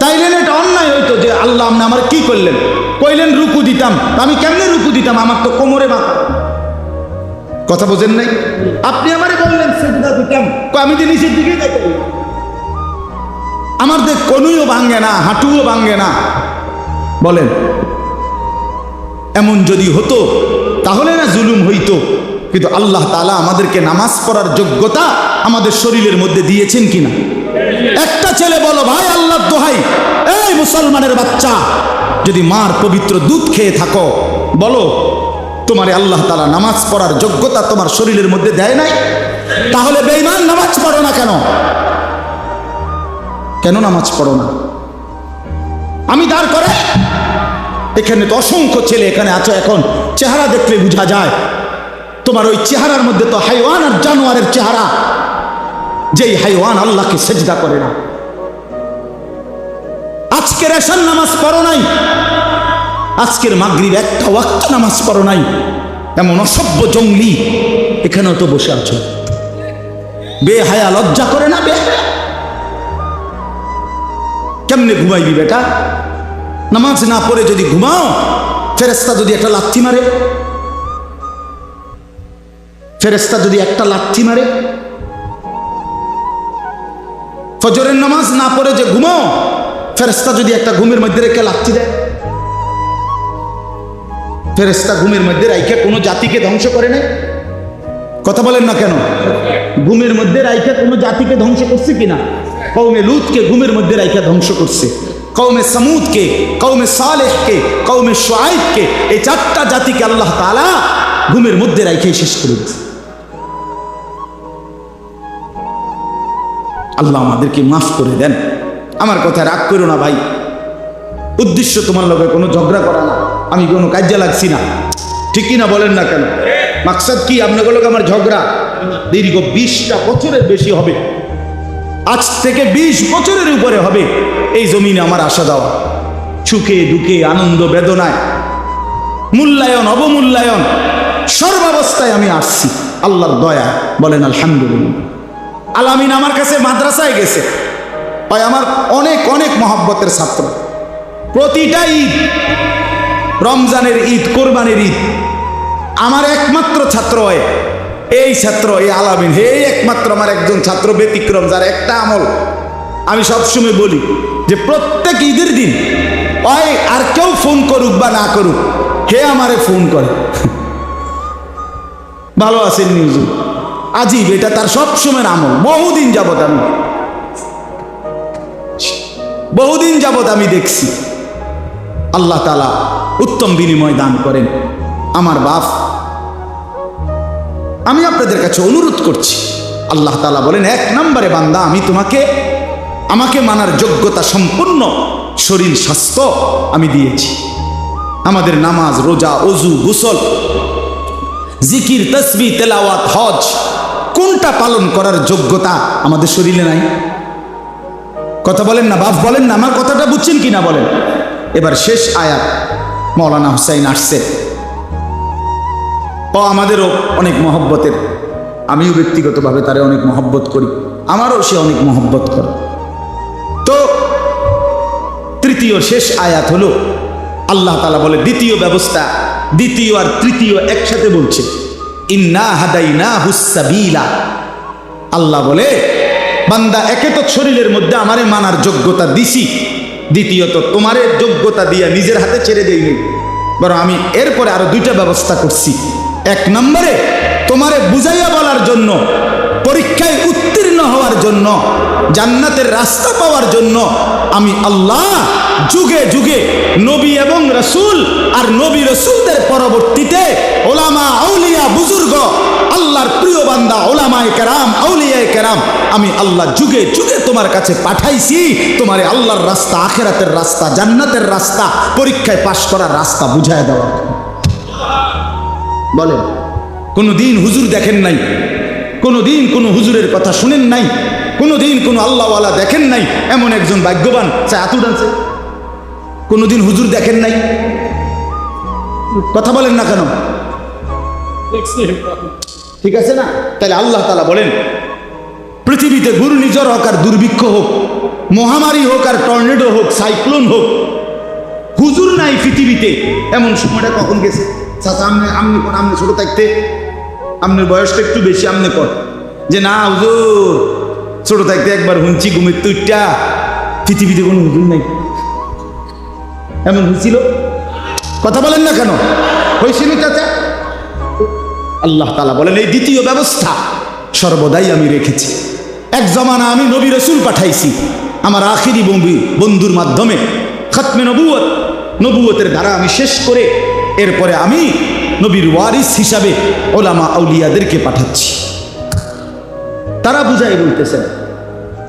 Speaker 1: তাইলেন এটা অন্যায় হইতো যে আল্লাহ আপনি আমার কি করলেন, কইলেন রুকু দিতাম, আমি কেমনে রুকু দিতাম, আমার তো কোমরে বাঁকা। কথা বোঝেন নাই? আপনি আমারে বললেন সেজদা দিতাম, আমি যে নিচের দিকে যাইতাম, আমার দেখ কনুইও ভাঙ্গে না, হাঁটুও ভাঙ্গে না। বলেন এমন যদি হতো তাহলে না জুলুম হইতো, কিন্তু আল্লাহ তাআলা আমাদেরকে নামাজ পড়ার যোগ্যতা আমাদের শরীরের মধ্যে দিয়েছেন কিনা? একটা ছেলে বলো ভাই আল্লাহর দোহাই, এই মুসলমানের বাচ্চা, যদি মার পবিত্র দুধ খেয়ে থাকো, বলো তোমারে আল্লাহ তাআলা নামাজ পড়ার যোগ্যতা তোমার শরীরের মধ্যে দেয় নাই? তাহলে বেঈমান নামাজ পড়ো না কেন? কেন নামাজ পড়ো না? আমি দাঁড় করে, এখানে তো অসংখ্য ছেলে এখানে আছো, এখন চেহারা দেখলে বোঝা যায় তোমার ওই চেহারার মধ্যে তো হাইওয়ান আর জানোয়ারের চেহারা, যেই হাইওয়ান আল্লাহকে সেজদা করে না। আজকের এশার নামাজ পড়ো নাই, আজকের মাগরিব একটা ওয়াক্ত নামাজ পড়ো নাই, এমন অসভ্য জঙ্গলি এখানেও তো বসে আছো, বেহায়া, লজ্জা করে না? বেহায়া কেমনে ঘুমাইবি বেটা? নামাজ না পড়ে যদি ঘুমাও, ফেরেশতা যদি একটা লাথি মারে, ফেরেশতা যদি একটা লাথি মারে, ফজরের নামাজ না পড়ে যে ঘুমাও, ফেরেশতা যদি একটা ঘুমের মধ্যে রেখে লাথি দেয়। ফেরেশতা ঘুমের মধ্যে রাইখে কোনো জাতিকে ধ্বংস করে নাই? কথা বলেন না কেন? ঘুমের মধ্যে রাইখে কোনো জাতিকে ধ্বংস করছে কিনা? কওমে লুতকে ঘুমের মধ্যে রাইখে ধ্বংস করছে, কওমে সামুদকে, কওমে সালেহকে, কওমে শুআইবকে, এই 4টা জাতিকে আল্লাহ তাআলা ঘুমের মধ্যে রাইখে শেষ করে দিয়েছে। আল্লাহ আমাদেরকে মাফ করে দেন। আমার কথা রাগ করো না ভাই, উদ্দেশ্য তোমার লগে কোনো ঝগড়া করা না, আমি কোনো কাজে লাগছি না, ঠিক কিনা বলেন না কেন? মাকসাদ কি? আপনাদের লোক আমার ঝগড়া দীর্ঘ 20টা বছরের বেশি হবে, আজ থেকে 20 বছরের উপরে হবে এই জমিনে আমার আসা যাওয়া, সুখে দুঃখে, আনন্দ বেদনায়, মূল্যায়ন অবমূল্যায়ন, সর্বাবস্থায় আমি আসছি আল্লাহর দয়া। বলেন আলহামদুলিল্লাহ। আলামিন আমার কাছে মাদ্রাসায় গেছে, ভাই আমার অনেক অনেক মহব্বতের ছাত্র। প্রতিটা ঈদ, রমজানের ঈদ, কোরবানির ঈদ, আমার একমাত্র ছাত্র হয় এই ছাত্র, এই আলামিন, হে একমাত্র আমার একজন ছাত্র ব্যতিক্রম, যার একটা আমল আমি সবসময় বলি যে প্রত্যেক ঈদের দিন ওই আর কেউ ফোন করুক বা না করুক, হে আমারে ফোন করে, ভালো আছেন নিউজ, আজিব, এটা তার সবসময়ের আমল। বহুদিন যাবত আমি দেখছি। আল্লাহ তাআলা উত্তম বিনিময় দান করেন। আমার বাপ, আমি আপনাদের কাছে অনুরোধ করছি, আল্লাহ তাআলা বলেন 1 নম্বরে বান্দা আমি তোমাকে আমাকে মানার যোগ্যতা সম্পূর্ণ শরীর স্বাস্থ্য আমি দিয়েছি। আমাদের নামাজ, রোজা, ওযু, গোসল, জিকির, তাসবিহ, তেলাওয়াত, হজ, কোনটা পালন করার যোগ্যতা আমাদের শরীরে নাই? কথা বলেন না বাপ, বলেন না, আমার কথাটা বুঝছেন কিনা বলেন। এবার শেষ আয়াত মাওলানা হুসাইন আসছে, ও আমাদেরও অনেক মহব্বতের, আমিও ব্যক্তিগতভাবে তারে অনেক মহব্বত করি, আমারও সে অনেক মহব্বত করে। তো তৃতীয় শেষ আয়াত হলো আল্লাহ তাআলা বলে দ্বিতীয় ব্যবস্থা, দ্বিতীয় আর তৃতীয় একসাথে বলছে, ইন্না হাদাইনাহুস সাবিলা। আল্লাহ বলে বান্দা একে তো শরীরের মধ্যে আমারে মানার যোগ্যতা দিছি, দ্বিতীয়ত তোমারে যোগ্যতা দিয়া নিজের হাতে ছেড়ে দেইনি, বরং আমি এরপরে আরো 2টা ব্যবস্থা করছি। 1 নম্বরে তোমারে বুঝাইয়া বলার জন্য, পরীক্ষায় উত্তীর্ণ হওয়ার জন্য, জান্নাতের রাস্তা পাওয়ার জন্য আমি আল্লাহ যুগে যুগে নবী এবং রাসূল আর নবী রাসূলদের পরবর্তীতে ওলামা, আউলিয়া, বুজুর্গ, আল্লাহর প্রিয় বান্দা, ওলামায়ে কেরাম, আউলিয়ায়ে কেরাম, আমি আল্লাহ যুগে যুগে তোমার কাছে পাঠাইছি তোমারে আল্লাহর রাস্তা, আখিরাতের রাস্তা, জান্নাতের রাস্তা, পরীক্ষায় পাশ করার রাস্তা বুঝায় দেওয়া। বলেন, কোনদিন হুজুর দেখেন নাই, কোনদিন কোনো হুজুরের কথা শুনেন নাই, কোনদিন কোনো আল্লাহওয়ালা দেখেন নাই, এমন একজন ভাগ্যবান আতুর আছে? কোনদিন হুজুর দেখেন নাই? কথা বলেন না কেন? ঠিক আছে না? তাহলে আল্লাহ তাআলা বলেন পৃথিবীতে ঘূর্ণিঝড় হোক আর দুর্ভিক্ষ হোক, মহামারী হোক আর টর্নেডো হোক, সাইক্লোন হোক, হুজুর নাই পৃথিবীতে, এমন সময়টা কখন গেছে? চাচা আমনে ছোট থাকতে, আপনার বয়সটা একটু বেশি, আমনে কর যে না হুজুর ছোট থাকতে একবার হুঁচি ঘুমের তুইটা, পৃথিবীতে কোনো হুজুর নাই, এমন হয়েছিল? কথা বলেন না কেন? হয়েছিল চাচা? আল্লাহ তাআলা বলেন এই দ্বিতীয় ব্যবস্থা সর্বদাই আমি রেখেছি। এক জমানা আমি নবী রাসূল পাঠাইছি আমার আখিরি বন্ধুর মাধ্যমে, খতমে নবুয়ত, নবুয়তের ধারা আমি শেষ করে এরপরে আমি নবীর ওয়ারিস হিসাবে ওলামা আউলিয়াদেরকে পাঠাচ্ছি। তারা বুঝায় বলতেছেন,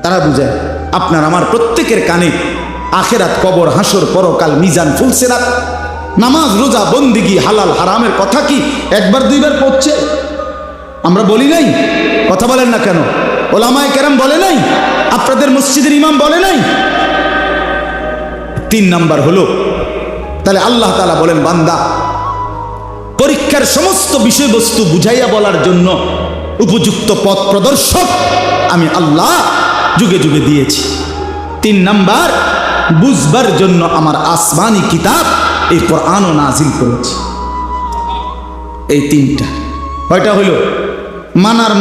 Speaker 1: তারা বুঝায় আপনার আমার প্রত্যেকের কানে আখেরাত, কবর, হাসর, পরকাল, মিজান, ফুলসিরাত, নামাজ, রোজা, বন্দিগি, হালাল হারামের কথা কি 1বার 2বার পড়ছে? আমরা বলি নাই? কথা বলেন না কেন? ওলামায়ে কেরাম বলে নাই? আপনাদের মসজিদের ইমাম বলে নাই? 3 নাম্বার হলো, তাহলে আল্লাহ তাআলা বলেন বান্দা পরীক্ষা পরীক্ষার সমস্ত বিষয়বস্তু বুঝাইয়া বলার জন্য উপযুক্ত পথ প্রদর্শক আমি আল্লাহ যুগে যুগে দিয়েছি। 3 নাম্বার, বুঝবার জন্য আমার আসমানি কিতাব এই কোরআনও নাজিল করেছি। এই 3টা কয়টা হলো? মানার